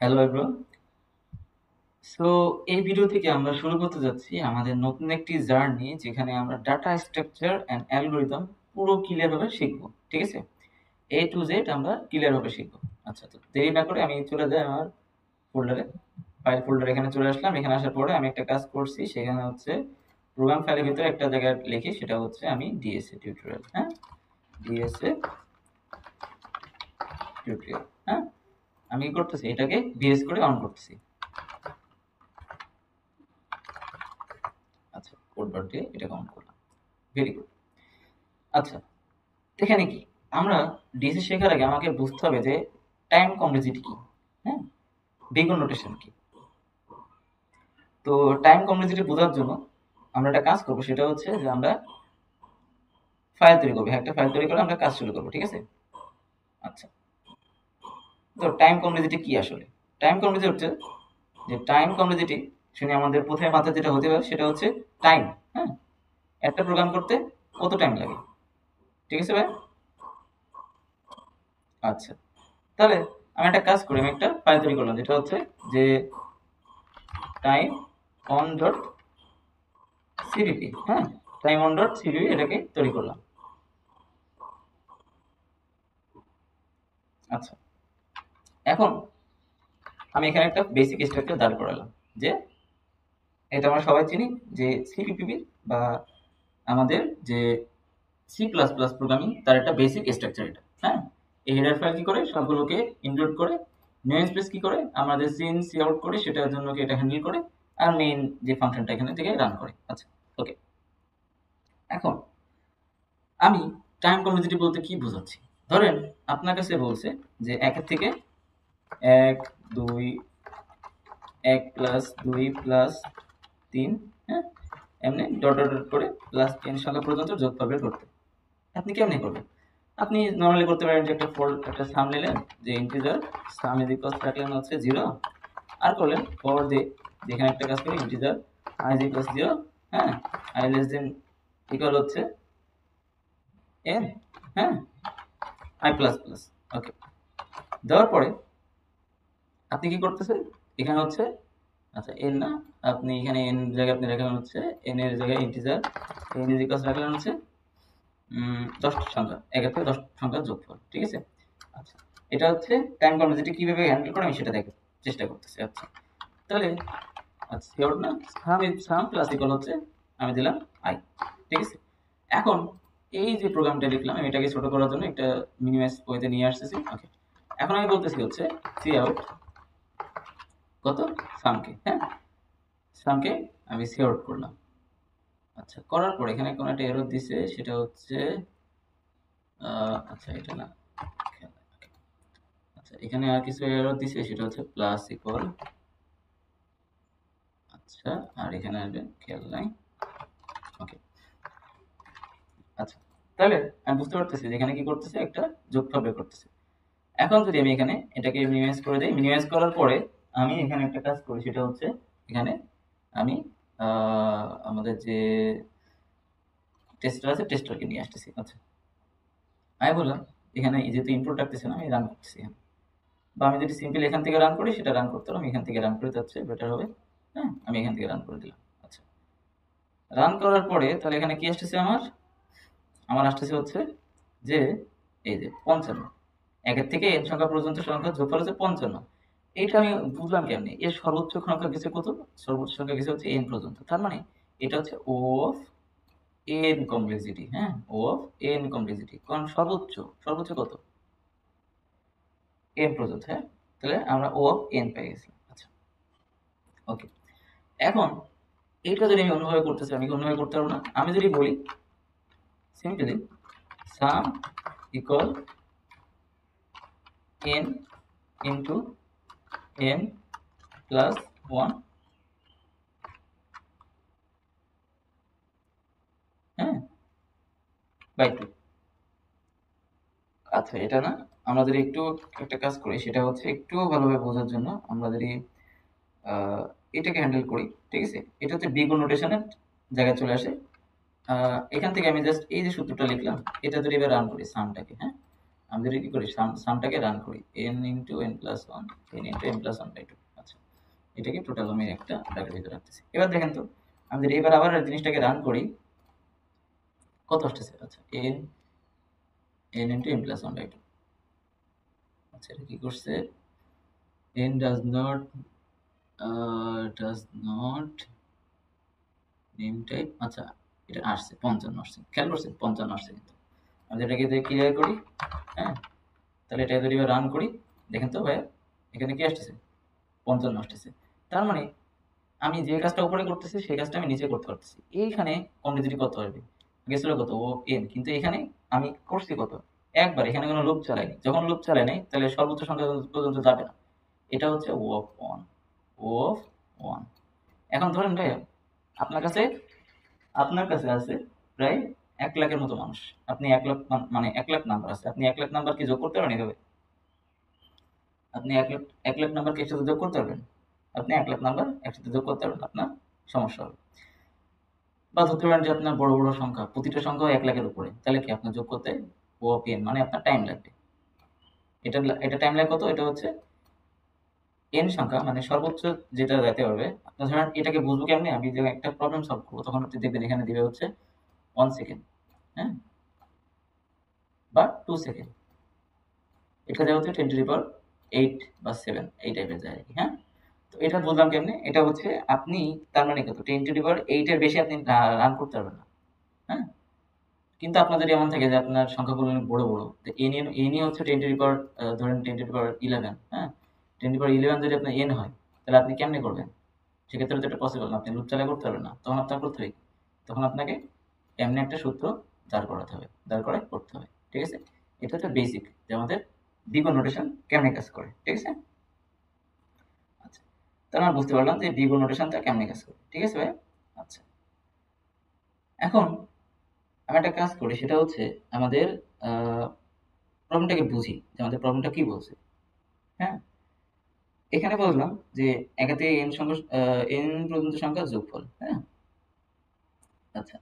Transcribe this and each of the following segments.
Hello everyone. So এই video থেকে আমরা শুরু করতে যাচ্ছি আমাদের নতুন একটি জার্নি, যেখানে আমরা ডাটা স্ট্রাকচার অ্যান্ড অ্যালগরিদম পুরো ক্লিয়ার ভাবে শিখবো। ঠিক আছে, এ টু জেড আমরা ক্লিয়ার ভাবে শিখবো। আচ্ছা, তো দেরি না করে আমি চলে যাই আমার ফোল্ডারে, ফাইল ফোল্ডার। এখানে চলে আসলাম। এখানে আসার পরে আমি একটা কাজ করছি, সেখানে হচ্ছে প্রোগ্রাম ফাইলের ভিতরে একটা জায়গায় লিখি, সেটা হচ্ছে আমি ডিএসএ টিউটোরিয়াল। হ্যাঁ, ডিএসএ টিউটোরিয়াল। হ্যাঁ, আমি কি করতেছি, এটাকে ভিএস করে অন করতেছি। আচ্ছা, কোড বার দিয়ে এটাকে অন করলাম। Very good. আচ্ছা, এখানে কি আমরা ডিসি শেখার আগে আমাকে বুঝতে হবে যে টাইম কমপ্লেক্সিটি কি। হ্যাঁ, বেগুন নোটেশন কি। তো টাইম কমপ্লেক্সিটি বোঝার জন্য আমরা একটা কাজ করবো, সেটা হচ্ছে যে আমরা ফাইল তৈরি করবো। একটা ফাইল তৈরি করে আমরা কাজ শুরু করবো। ঠিক আছে। আচ্ছা, তো টাইম কমপ্লেক্সিটি কি আসলে? টাইম কমপ্লেক্সিটি হচ্ছে যে টাইম কমপ্লেক্সিটি শুনে আমাদের প্রথমে মাথায় যেটা হতে পারে সেটা হচ্ছে টাইম। হ্যাঁ, একটা প্রোগ্রাম করতে কত টাইম লাগে। ঠিক আছে ভাই। আচ্ছা, তাহলে আমি একটা কাজ করি, আমি একটা ফাইল তৈরি করলাম, যেটা হচ্ছে যে টাইম অন ডট সিডিপি। হ্যাঁ, টাইম অন ডট সিডিপি এটাকে তৈরি করলাম। আচ্ছা, এখন আমি এখানে একটা বেসিক স্ট্রাকচার দাঁড় করালাম, যে এটা আমরা সবাই চিনি যে সিপিপিপি বা আমাদের যে সি প্লাস প্লাস প্রোগ্রামিং, তার একটা বেসিক স্ট্রাকচার এটা। হ্যাঁ, এই হেডার ফাইল কি করে সবগুলোকে ইনক্লুড করে, নেম স্পেস কি করে আমাদের সিন সি আউট করে সেটার জন্য এটা হ্যান্ডেল করে, আর মেইন যে ফাংশনটা এখানে থেকে রান করে। আচ্ছা, ওকে। এখন আমি টাইম কমপ্লেক্সিটি বলতে কি বোঝাচ্ছি? ধরেন আপনার কাছে বলছে যে একের থেকে এক, দুই, এক প্লাস দুই প্লাস তিন, হ্যাঁ, এমনি ডট ডট ডট করে প্লাস টেন সংখ্যা পর্যন্ত যোগফল বের করতে। আপনি কেমনি করবেন? আপনি নর্মালি করতে পারেন যে একটা সাম নিলেন, যে ইন্টিজার সাম ইজ ইকুয়ালস রাখলেন হচ্ছে জিরো, আর করলেন ফর যে, যেখানে একটা কাজ করি integer I is equals zero, হ্যাঁ, আই লেস দেন ইকুয়াল হচ্ছে এন, হ্যাঁ, আই প্লাস প্লাস। ওকে, দেওয়ার পরে আপনি কি করতেছেন এখানে হচ্ছে, আচ্ছা এন না, আপনি এখানে এন জায়গায় আপনি রাখলেন হচ্ছে এন এর জায়গায় ইন্টিজার এন ইজ ইকুয়ালস রাখলেন হচ্ছে 10 সংখ্যা, 1 থেকে 10 সংখ্যার যোগফল। ঠিক আছে। আচ্ছা, এটা হচ্ছে টাইম কমপ্লেক্সিটি কিভাবে হ্যান্ডেল করে আমি সেটা দেখার চেষ্টা করতেছি। আচ্ছা, তাহলে আচ্ছা শিওর না, সাম প্লাস ইকুয়াল হচ্ছে আমি দিলাম আই। ঠিক আছে। এখন এই যে প্রোগ্রামটা লিখলাম, আমি এটাকে ছোট করার জন্য একটা মিনিমাইজ ওয়েতে নিয়ে আসতেছি। ওকে, এখন আমি বলতেছি হচ্ছে সি আউট কত, সামকে। হ্যাঁ, সামকে আমি সি আউট করলাম। আচ্ছা, করার পর এখানে কোনো একটা এরর দিছে, সেটা হচ্ছে আচ্ছা এটা না, আচ্ছা এখানে আর কিছু এরর দিছে, সেটা হচ্ছে প্লাস ইকুয়াল। আচ্ছা, আর এখানে আসবে খেয়াল নাই। ওকে, আচ্ছা, তাহলে আমি বুঝতে পারতেছি যে এখানে কি করতেছে, একটা যোগফল বের করতেছে। এখন যদি আমি এখানে এটাকে মিনিমাইজ করে দেই, মিনিমাইজ করার পরে আমি এখানে একটা কাজ করি, সেটা হচ্ছে এখানে আমি আমাদের যে টেস্টার আছে টেস্টারকে নিয়ে আসতেছি। আচ্ছা, আমি বললাম এখানে যেহেতু ইনপুট রাখতেছে না, আমি রান করতেছি এখানে। বা আমি যদি সিম্পল এখান থেকে রান করি, সেটা রান করতে হবে, আমি এখান থেকে রান করে যাচ্ছে বেটার হবে। হ্যাঁ, আমি এখান থেকে রান করে দিলাম। আচ্ছা, রান করার পরে তাহলে এখানে কি আসতেছে আমার, আমার আসতেছে হচ্ছে যে এই যে 55, একের থেকে এন সংখ্যা পর্যন্ত সংখ্যা যোগফল হচ্ছে 55। এইটা আমি বুঝলাম কেমনে, এর সর্বোচ্চ সংখ্যা গেছে কত, সর্বোচ্চ সংখ্যা গেছে হচ্ছে এন পর্যন্ত। তার মানে এটা হচ্ছে ও অফ এন কমপ্লেক্সিটি। হ্যাঁ, ও অফ এন কমপ্লেক্সিটি, কারণ সর্বোচ্চ, সর্বোচ্চ কত, এন পর্যন্ত। হ্যাঁ, তাহলে আমরা ও অফ এন পেয়ে গেছি। আচ্ছা, ওকে। এখন এইটা যদি আমি অন্যভাবে করতে চাই, আমি কি অন্যভাবে করতে পারবো না? আমি যদি বলি সিম্পলি সাম equal n into n plus 1, হ্যাঁ, বাই 2। আচ্ছা, এটা না, আমরা যদি একটু একটা কাজ করি, সেটা হচ্ছে একটু ভালোভাবে বোঝার জন্য আমরা যদি আহ, এটাকে হ্যান্ডেল করি। ঠিক আছে, এটা হচ্ছে বিগুণ নোটেশনের জায়গায় চলে আসে। এখান থেকে আমি জাস্ট এই যে সূত্রটা লিখলাম, এটা যদি এবার রান করি সামটাকে, হ্যাঁ, আমাদের কি করি, সামটাকে রান করি, n into n plus one, n into n plus one by two. আচ্ছা, এটাকে টোটাল আমি একটা ব্র্যাকেটের ভিতরে রাখতেছি। এবার দেখেন তো, আমি যদি এবার আবার জিনিসটাকে রান করি, কত আসতেছে? আচ্ছা, n into n plus one by two. আচ্ছা, এটা কি করছে? n does not name type। আচ্ছা, এটা আসছে 55 আসছে, খেয়াল করছেন 55 আসছে। কিন্তু আমি এটাকে যদি ক্লিয়ার করি, হ্যাঁ, তাহলে এটা যদি রান করি, দেখেন তো ভাইয়া এখানে কি আসতেছে? 55 আসতেছে। তার মানে আমি যে কাজটা উপরে করতেছি সেই কাজটা আমি নিচে করতে পারতেছি। এইখানে কমপ্লেক্সিটি কত আসবে? গেছিল কত? ও n, কিন্তু এখানে আমি করছি কত? একবার। এখানে কোনো লুপ চালাইনি। যখন লুপ চালাই নাই তাহলে সর্বোচ্চ সংখ্যা পর্যন্ত যাবে না। এটা হচ্ছে ও অফ 1, ও অফ 1। এখন ধরেন ভাইয়া আপনার কাছে আছে প্রায় 1 লাখের মতো মানুষ। আপনি 1 লাখ মানে 1 লাখ নাম্বার আছে। আপনি 1 লাখ নাম্বার কি যোগ করতে পারেন এভাবে? আপনি 1 লাখ নাম্বার কি একসাথে যোগ করতে পারবেন? আপনি 1 লাখ নাম্বার একসাথে যোগ করতে পারবেন, আপনার সমস্যা হবে। বা ধরতে পারেন যে আপনার বড় বড় সংখ্যা, প্রতিটা সংখ্যাও 1 লাখের উপরে, তাহলে কি আপনার যোগ করতে ও অফ n মানে আপনার টাইম লাগবে। এটা টাইম লাগে কত? এটা হচ্ছে n সংখ্যা, মানে সর্বোচ্চ যেটা যেতে পারবে। আপনার ধরেন এটাকে বুঝবো কেমনে? আমি যখন একটা প্রবলেম সলভ করবো তখন আপনি দেখবেন এখানে দিবে হচ্ছে 1 সেকেন্ড, হ্যাঁ, বা 2 সেকেন্ড। এটা দেওয়া হচ্ছে 10 টু দি পাওয়ার 8 বা 7, এই টাইপের যায় আরকি, হ্যাঁ? তো এটা বুঝলাম কেমনে? এটা হচ্ছে আপনি, তার মানে কত? 10 টু দি পাওয়ার 8 এর বেশি আপনি রান করতে পারবেন না, হ্যাঁ? কিন্তু আপনার যদি এমন থাকে যে আপনার সংখ্যাগুলো অনেক বড় বড়, তো এনই হচ্ছে 10 টু দি পাওয়ার, ধরেন 10 টু দি পাওয়ার 11, হ্যাঁ, 10 টু দি পাওয়ার 11 যদি আপনার এন হয়, তাহলে আপনি কেমনে করবেন? সেক্ষেত্রে তো এটা পসিবল না, আপনি লুপ চালিয়ে করতে পারবেন না। তখন আপনার করতে হবে কি? তখন আপনাকে এমনি একটা সূত্র দাঁড় করাতে হবে, দাঁড় করায় করতে হবে, ঠিক আছে? এটা হচ্ছে বেসিক যে আমাদের দ্বিগুণ নোটেশন কেমনে কাজ করে, ঠিক আছে? আচ্ছা, তাহলে আমরা বুঝতে পারলাম যে দ্বিগুণ নোটেশনটা কেমনে কাজ করে, ঠিক আছে ভাই? আচ্ছা, এখন আমি একটা কাজ করি, সেটা হচ্ছে আমাদের প্রবলেমটাকে বুঝি যে আমাদের প্রবলেমটা কি বলছে, হ্যাঁ? এখানে বললাম যে একা থেকে n সংখ্যা, n পর্যন্ত সংখ্যার যোগফল, হ্যাঁ? আচ্ছা,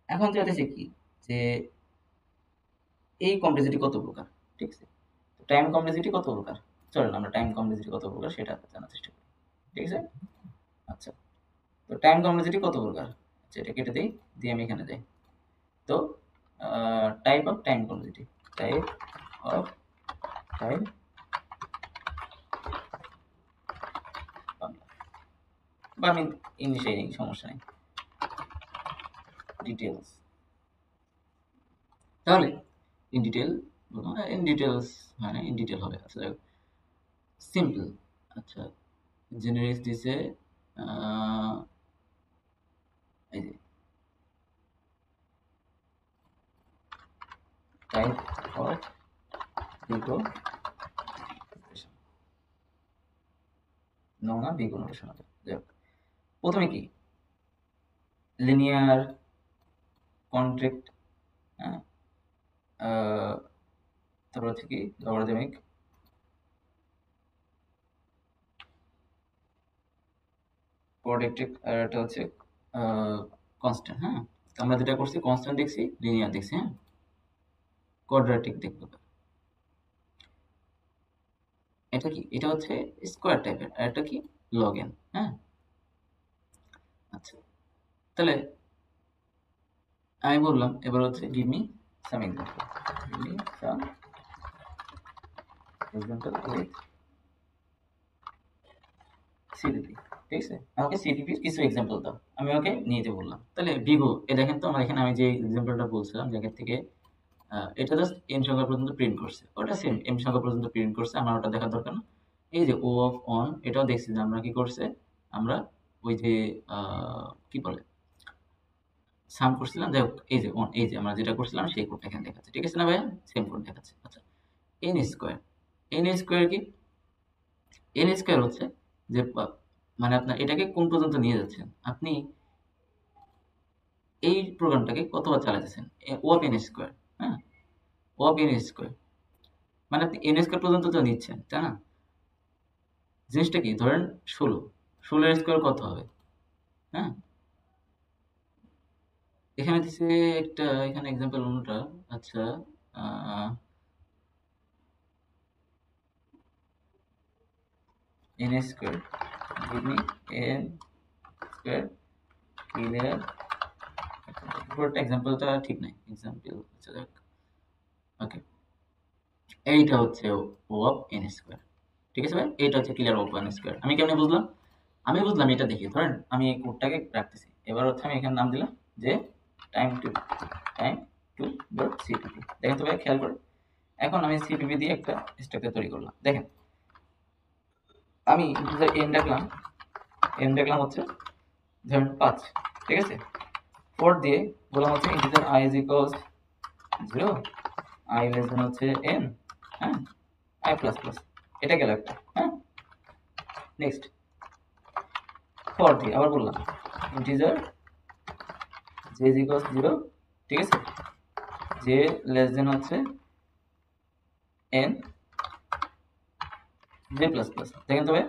এখন চাইতেছে কি যে এই কমপ্লেক্সিটি কত প্রকার, ঠিক আছে? টাইম কমপ্লেক্সিটি কত প্রকার? চলেন আমরা টাইম কমপ্লেক্সিটি কত প্রকার সেটা জানার চেষ্টা করি, ঠিক আছে? আচ্ছা, তো টাইম কমপ্লেক্সিটি কত প্রকার? আচ্ছা, এটা কেটে দেই, দিয়ে আমি এখানে যাই। তো type of time complexity, type of time, Bangla বা আমি ইংলিশে নেই, সমস্যা নেই, ডিটেলস। তাহলে ইন ডিটেল, ইন ডিটেলস হয় না, ইন ডিটেল হবে। আচ্ছা, সিম্পল। আচ্ছা, জেনারিক্স দিছে, এই যে টাইপ অফ দ্বিগুণ নোটেশন, না দ্বিগুণ নোটেশন হবে। যাই হোক, প্রথমে কি লিনিয়ার, কন্ট্রাক্ট, হ্যাঁ, তারপর হচ্ছে কি লগারিদমিক, কোয়াড্রেটিক, আর এটা হচ্ছে কনস্ট্যান্ট, হ্যাঁ? তো আমরা যেটা করছি কনস্ট্যান্ট দেখছি, লিনিয়ার দেখছি, হ্যাঁ? কোয়াড্রেটিক দেখবো। এটা কি? এটা হচ্ছে স্কোয়ার টাইপের, আর এটা কি লগ এন, হ্যাঁ? আচ্ছা, তাহলে আমি বললাম এবার হচ্ছে give me some example, give me some example with CDP, ঠিক আছে? আমাকে সিডিপির কিছু এক্সাম্পল দাও। আমি ওকে নিতে বললাম। তাহলে বিগো, এ দেখেন তো আমার এখানে আমি যে এক্সাম্পলটা বলছিলাম জায়গা থেকে, এটা জাস্ট এন সংখ্যা পর্যন্ত প্রিন্ট করছে। ওটা সেম এম সংখ্যা পর্যন্ত প্রিন্ট করছে, আমার ওটা দেখার দরকার না। এই যে ও অফ অন, এটাও দেখছি যে আমরা কি করছে, আমরা ওই যে কি বলে সাম করছিলাম। যাই হোক, এই যে অন, এই যে আমরা যেটা করছিলাম সেই কোডটা এখানে দেখাচ্ছে, ঠিক আছে না ভাইয়া? সেম কোড দেখাচ্ছে। আচ্ছা, এন স্কোয়ার, এন স্কোয়ার কি? এন স্কোয়ার হচ্ছে যে মানে আপনার এটাকে কোন পর্যন্ত নিয়ে যাচ্ছেন আপনি, এই প্রোগ্রামটাকে কতবার চালাতেছেন, ও অফ এন স্কোয়ার, হ্যাঁ, ও অফ এন স্কোয়ার মানে আপনি এন স্কোয়ার পর্যন্ত তো নিচ্ছেন, তাই না? জিনিসটা কি, ধরেন 16 এর স্কোয়ার কত হবে, হ্যাঁ? এখানে দিছে একটা, এখানে এক্সাম্পল অন্যটা। আচ্ছা, n square give me n square clear. পুরোটা এক্সাম্পলটা ঠিক নাই, এক্সাম্পল আচ্ছা যাক। ওকে, এইটা হচ্ছে ও অফ এন স্কোয়ার, ঠিক আছে ভাই? এইটা হচ্ছে ক্লিয়ার অফ এন স্কোয়ার। আমি কেমনে বুঝলাম? আমি বুঝলাম এটা দেখি, ধরেন আমি এই কোডটাকে রাখতেছি, এবার হচ্ছে আমি এখানে নাম দিলাম যে টাইম টু ডট সিপিপি। দেখেন তো ভাই, খেয়াল করে এখন আমি সিপিপি দিয়ে একটা স্ট্রাকচার তৈরি করলাম। দেখেন আমি ইন্টিজার এন রাখলাম হচ্ছে ধরেন 5, ঠিক আছে? ফর দিয়ে বললাম হচ্ছে integer i is equals 0, i less than হচ্ছে n, হ্যাঁ, i প্লাস প্লাস, এটা গেল একটা, হ্যাঁ। নেক্সট ফর দিয়ে আবার বললাম ইন্টিজার j ইজ ইকুয়ালস 0, ঠিক আছে? j লেস দেন হচ্ছে n j প্লাস প্লাস। দেখেন তবে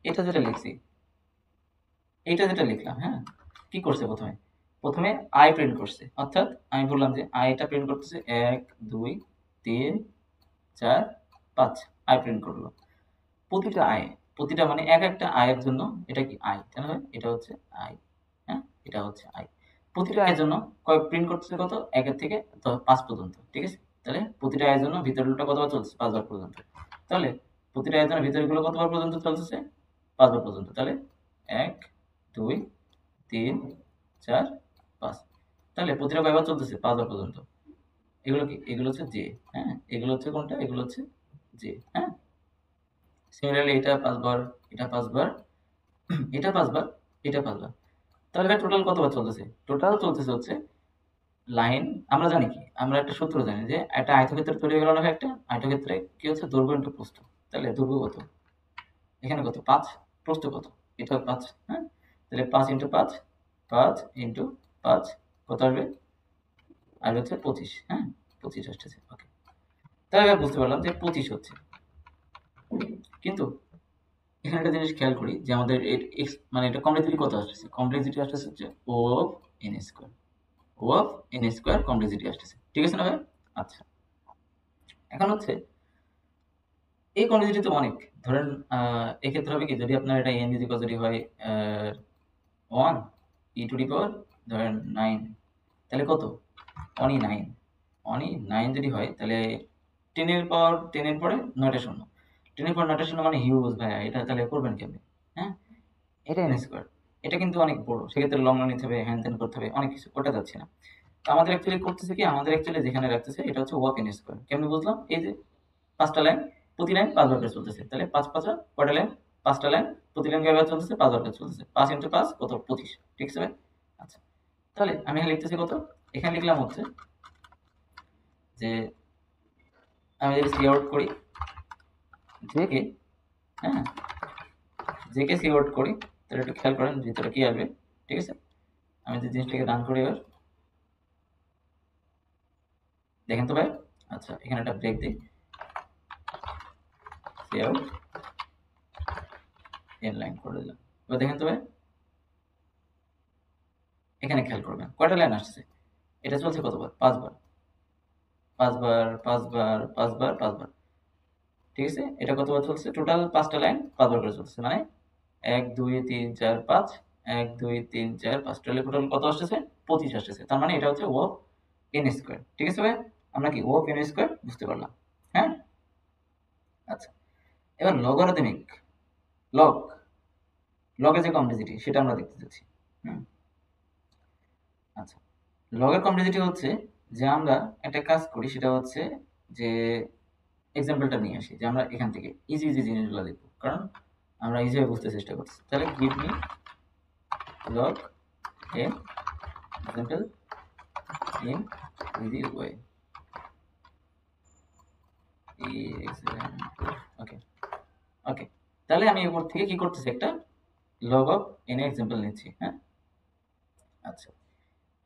এটা যেটা লিখছি, এইটা যেটা লিখলাম, হ্যাঁ, কি করছে? প্রথমে আই প্রিন্ট করছে, অর্থাৎ আমি বললাম যে আইটা প্রিন্ট করতেছে 1 2 3 4 5, আই প্রিন্ট করলো। প্রতিটা মানে এক একটা আয়ের জন্য এটা কি আই, তাই না? এটা হচ্ছে আই, হ্যাঁ, এটা হচ্ছে আই। প্রতিটা আয়ের জন্য কয় প্রিন্ট করতেছে? কত? 1 এর থেকে 5 পর্যন্ত, ঠিক আছে? তাহলে প্রতিটা আয়ের জন্য ভিতরগুলো কতবার চলছে? 5 বার পর্যন্ত। তাহলে প্রতিটা আয়ের জন্য ভিতরগুলো কতবার পর্যন্ত চলতেছে? 5 বার পর্যন্ত। তাহলে 1 2 3 4 5, তাহলে প্রতিটা কয়বার চলতেছে? 5 বার পর্যন্ত। এগুলো কি? এগুলো হচ্ছে জে, হ্যাঁ, এগুলো হচ্ছে কোনটা? এগুলো হচ্ছে জে, হ্যাঁ। সিমিলারলি এটা 5 বার, এটা 5 বার, এটা 5 বার, এটা 5 বার। তাহলে এটা টোটাল কতবার চলতেছে? টোটাল চলতেছে হচ্ছে লাইন। আমরা জানি কি? আমরা একটা সূত্র জানি যে একটা আয়তক্ষেত্র তৈরি হয়ে গেল না? একটা আয়তক্ষেত্রে কি হচ্ছে? দৈর্ঘ্য ইনটু প্রস্থ। তাহলে দৈর্ঘ্য কত? এখানে কত? 5, প্রস্থ কত? এটাও 5, হ্যাঁ। তাহলে 5 ইনটু 5, 5 ইনটু 5 কত আসবে? আসবে হচ্ছে 25, হ্যাঁ, 25 আসতেছে। ওকে, তাহলে এবার বুঝতে পারলাম যে 25 হচ্ছে। কিন্তু এখানে একটা জিনিস খেয়াল করি যে আমাদের মানে এটা কমপ্লেক্সিটি কত আসতেছে? কমপ্লেক্সিটি আসতেছে হচ্ছে O of n square, O of n square complexity আসতেছে, ঠিক আছে না ভাই? আচ্ছা, এখন হচ্ছে এই কমপ্লেক্সিটি তো অনেক, ধরেন এক্ষেত্রে হবে কি, যদি আপনার এটা এন ইজ ইকুয়াল যদি হয় 1 ই টু দি পাওয়ার ধরেন 9, তাহলে কত? অনই 9, অনই 9 যদি হয় তাহলে 10 এর পাওয়ার 10 এর পরে 9টা শূন্য, 10 এর পর 9টা শূন্য মানে হিউজ ভাইয়া, এটা তাহলে করবেন কেমনে? হ্যাঁ, এটা এন স্কোয়ার, এটা কিন্তু অনেক বড়, সেক্ষেত্রে লং রান নিতে হবে, হ্যান ত্যান করতে হবে, অনেক কিছু, ওটা যাচ্ছে না। তো আমাদের অ্যাকচুয়ালি করতেছে কি, আমাদের অ্যাকচুয়ালি যেখানে রাখতেছে এটা হচ্ছে ওয়াক এন স্কোয়ার। কেমনে বুঝলাম? এই যে 5টা লাইন, প্রতি লাইন 5 বার করে চলতেছে, তাহলে 5 5 কয়টা লাইন? 5টা লাইন, প্রতি লাইন কয়বার চলতেছে? 5 বার করে চলতেছে, 5 ইনটু 5 কত? 25, ঠিক আছে ভাই? আচ্ছা, তাহলে আমি এখানে লিখতেছি কত? এখানে লিখলাম হচ্ছে যে আমি যদি সি আউট করি জে কে, হ্যাঁ, জে কে সি আউট করি, তাহলে একটু খেয়াল করেন ভিতরে কি আসবে, ঠিক আছে? আমি যে জিনিসটাকে রান করি এবার, দেখেন তো ভাই। আচ্ছা, এখানে একটা ব্রেক দিই, সি আউট এন লাইন করে দিলাম। এবার দেখেন তো ভাই, এখানে খেয়াল করবেন কয়টা লাইন আসছে? এটা চলছে কতবার? 5 বার, 5 বার, 5 বার, 5 বার, 5 বার, ঠিক আছে? এটা কতবার চলছে? টোটাল 5টা লাইন 5 বার করে চলছে, মানে 1 2 3 4 5, 1 2 3 4 5, টোটাল কত আসতেছে? 25 আসতেছে। তার মানে এটা হচ্ছে ও এন স্কোয়ার, ঠিক আছে ভাই? আমরা কি ও এন স্কোয়ার বুঝতে পারলাম, হ্যাঁ। আচ্ছা, এবার লগারিদমিক লগ, লগের যে কমপ্লেক্সিটি সেটা আমরা দেখতে যাচ্ছি। হুম, আচ্ছা, লগের কমপ্লেক্সিটি হচ্ছে যে আমরা একটা কাজ করি, সেটা হচ্ছে যে এক্সাম্পলটা নিয়ে আসি, যে আমরা এখান থেকে ইজি ইজি জিনিসগুলো দেখবো, কারণ আমরা ইজিভাবে বুঝতে চেষ্টা করছি। তাহলে give me log n example in easy way, okay okay. তাহলে আমি এর থেকে কি করতেছি? একটা লগ অফ এন এক্সাম্পল নিচ্ছি, হ্যাঁ। আচ্ছা,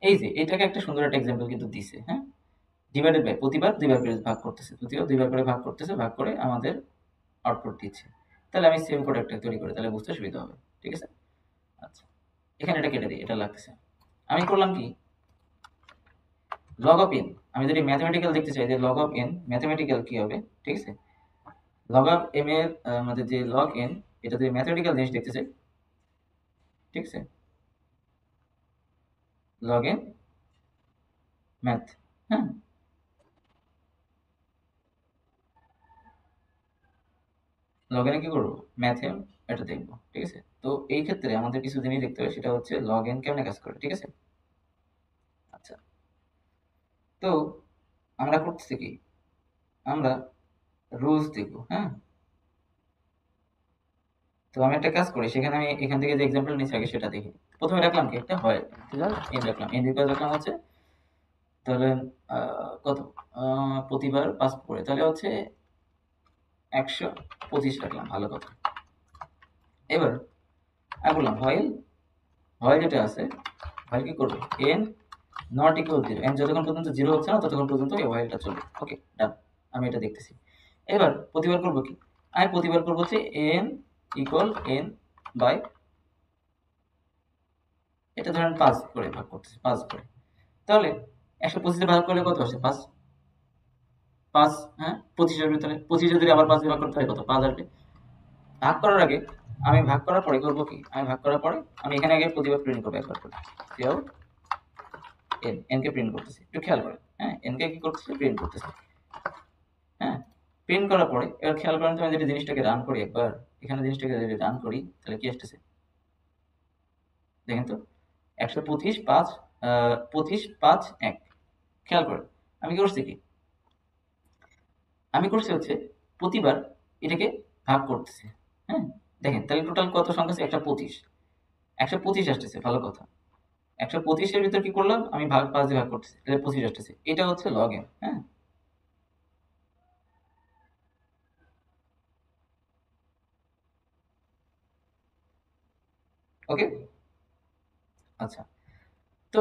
এই যে এটাকে একটা সুন্দর একটা এক্সাম্পল কিন্তু দিছে, হ্যাঁ। ডিভাইডেড বাই, প্রতিবার 2 বার করে ভাগ করতেছে, প্রতিবার 2 বার করে ভাগ করতেছে, ভাগ করে আমাদের আউটপুট দিচ্ছে। তাহলে আমি সেম করে একটা তৈরি করি, তাহলে বুঝতে সুবিধা হবে, ঠিক আছে? আচ্ছা, এখানে এটা কেটে দিই, এটা লাগতেছে। আমি করলাম কি, লগ অফ এন, আমি যদি ম্যাথমেটিক্যাল দেখতে চাই যে লগ অফ এন ম্যাথমেটিক্যাল কি হবে, ঠিক আছে? লগ অফ এম এর আমাদের যে লগ এন, এটা যদি ম্যাথমেটিক্যাল জিনিস দেখতে চাই, ঠিক আছে, লগ এন ম্যাথ, হ্যাঁ, লগ এনে কি করবো, ম্যাথে এটা দেখবো, ঠিক আছে। তো এই ক্ষেত্রে আমাদের কিছু জিনিস দেখতে হবে, সেটা হচ্ছে লগ এন কেমনে কাজ করে, ঠিক আছে। আচ্ছা, তো আমরা করতেছি কি, আমরা রুলস দেখবো, হ্যাঁ। তো আমি একটা কাজ করি, সেখানে আমি এখান থেকে যে এক্সাম্পল নিচ্ছি আগে সেটা দেখি। প্রথমে রাখলাম কি, একটা হয় এন রাখলাম, এন রিকোয়ার রাখলাম হচ্ছে, তাহলে কত, প্রতিবার 5 করে, তাহলে হচ্ছে 125 রাখলাম, ভালো কথা। এবার আমি বললাম হোয়াইল, হোয়াইল যেটা আছে, হোয়াইল কি করবে, এন নট ইকুয়াল 0, এন যতক্ষণ পর্যন্ত 0 হচ্ছে না ততক্ষণ পর্যন্ত এই হোয়াইলটা চলবে। ওকে, ডান, আমি এটা দেখতেছি। এবার প্রতিবার করব কি, আমি প্রতিবার করব হচ্ছে এন ইকুয়াল এন বাই, এটা ধরেন 5 করে ভাগ করতেছি, 5 করে, তাহলে 125 ভাগ করলে কত আসে, 5, 5, হ্যাঁ 25 আসবে, তাহলে 25 যদি আবার 5 দিয়ে ভাগ করতে হয় কত, 5 আসবে। ভাগ করার আগে, আমি ভাগ করার পরে করবো কি, আমি ভাগ করার পরে আমি এখানে আগে প্রতিবার প্রিন্ট করবো একবার করে, out N, N K print করতেছি, একটু খেয়াল করেন, হ্যাঁ, এন কে কি করতেছি, প্রিন্ট করতেছি, হ্যাঁ। প্রিন্ট করার পরে এবার খেয়াল করেন তো, আমি যদি জিনিসটাকে রান করি একবার, এখানে জিনিসটাকে যদি রান করি, তাহলে কি আসতেছে, দেখেন তো, 125 5, 25 5 1, খেয়াল করেন আমি কি করছি কি, আমি করছি হচ্ছে প্রতিবার এটাকে ভাগ করতেছি, হ্যাঁ। দেখেন তাহলে টোটাল কত সংখ্যা আছে, 125, 125 আসতেছে, ভালো কথা। 125-এর ভিতর কি করলাম, আমি ভাগ 5 দিয়ে ভাগ করতেছি, তাহলে 25 আসতেছে, এটা হচ্ছে লগ এন, হ্যাঁ। ওকে, আচ্ছা, তো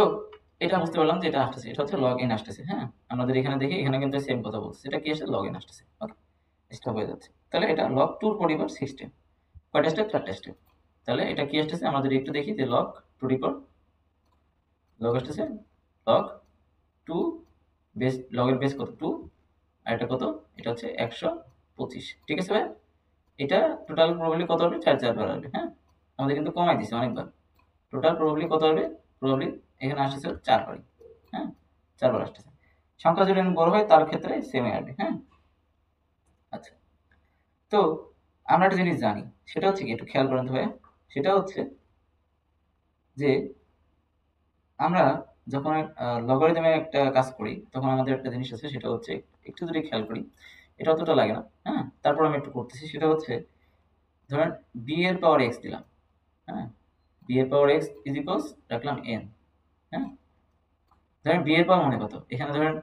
এটা বুঝতে পারলাম যে এটা আসতেছে, এটা হচ্ছে লগ এন আসতেছে, হ্যাঁ। আমাদের এখানে দেখি, এখানে কিন্তু সেম কথা বলছে, এটা কি আসছে, লগ এন আসতেছে, ওকে, স্টপ হয়ে যাচ্ছে। তাহলে এটা লগ টুর পরিবার সিস্টেম, কয়টা স্টেপ, 4টা স্টেপ। তাহলে এটা কি আসতেছে, আমাদের একটু দেখি যে লগ টু রিপোর, লগ আসতেছে, লগ টু, বেস, লগের বেস কত, 2, আর এটা কত, এটা হচ্ছে 125, ঠিক আছে ভাই। এটা টোটাল প্রবাবলি কত হবে, 4 বার আসবে, হ্যাঁ। আমাদের কিন্তু কমাই দিছে অনেকবার, টোটাল প্রবাবলি কত হবে, প্রবাবলি এখানে আসতেছে 4 বারই, হ্যাঁ, 4 বার আসতেছে। সংখ্যা যদি বড় হয় তার ক্ষেত্রে সেমই আসবে, হ্যাঁ। আচ্ছা, তো আমরা একটা জিনিস জানি, সেটা হচ্ছে কি, একটু খেয়াল করেন তো ভাই, সেটা হচ্ছে যে আমরা যখন লগারিদমের একটা কাজ করি, তখন আমাদের একটা জিনিস আছে, সেটা হচ্ছে একটু যদি খেয়াল করি, এটা অতটা লাগে না, হ্যাঁ। তারপর আমি একটু করতেছি, সেটা হচ্ছে ধরেন বি এর পাওয়ার এক্স দিলাম, হ্যাঁ, বি এর পাওয়ার এক্স ইজ ইকুয়ালস রাখলাম এন, হ্যাঁ। ধরেন বি এর পাওয়ার মানে কত, এখানে ধরেন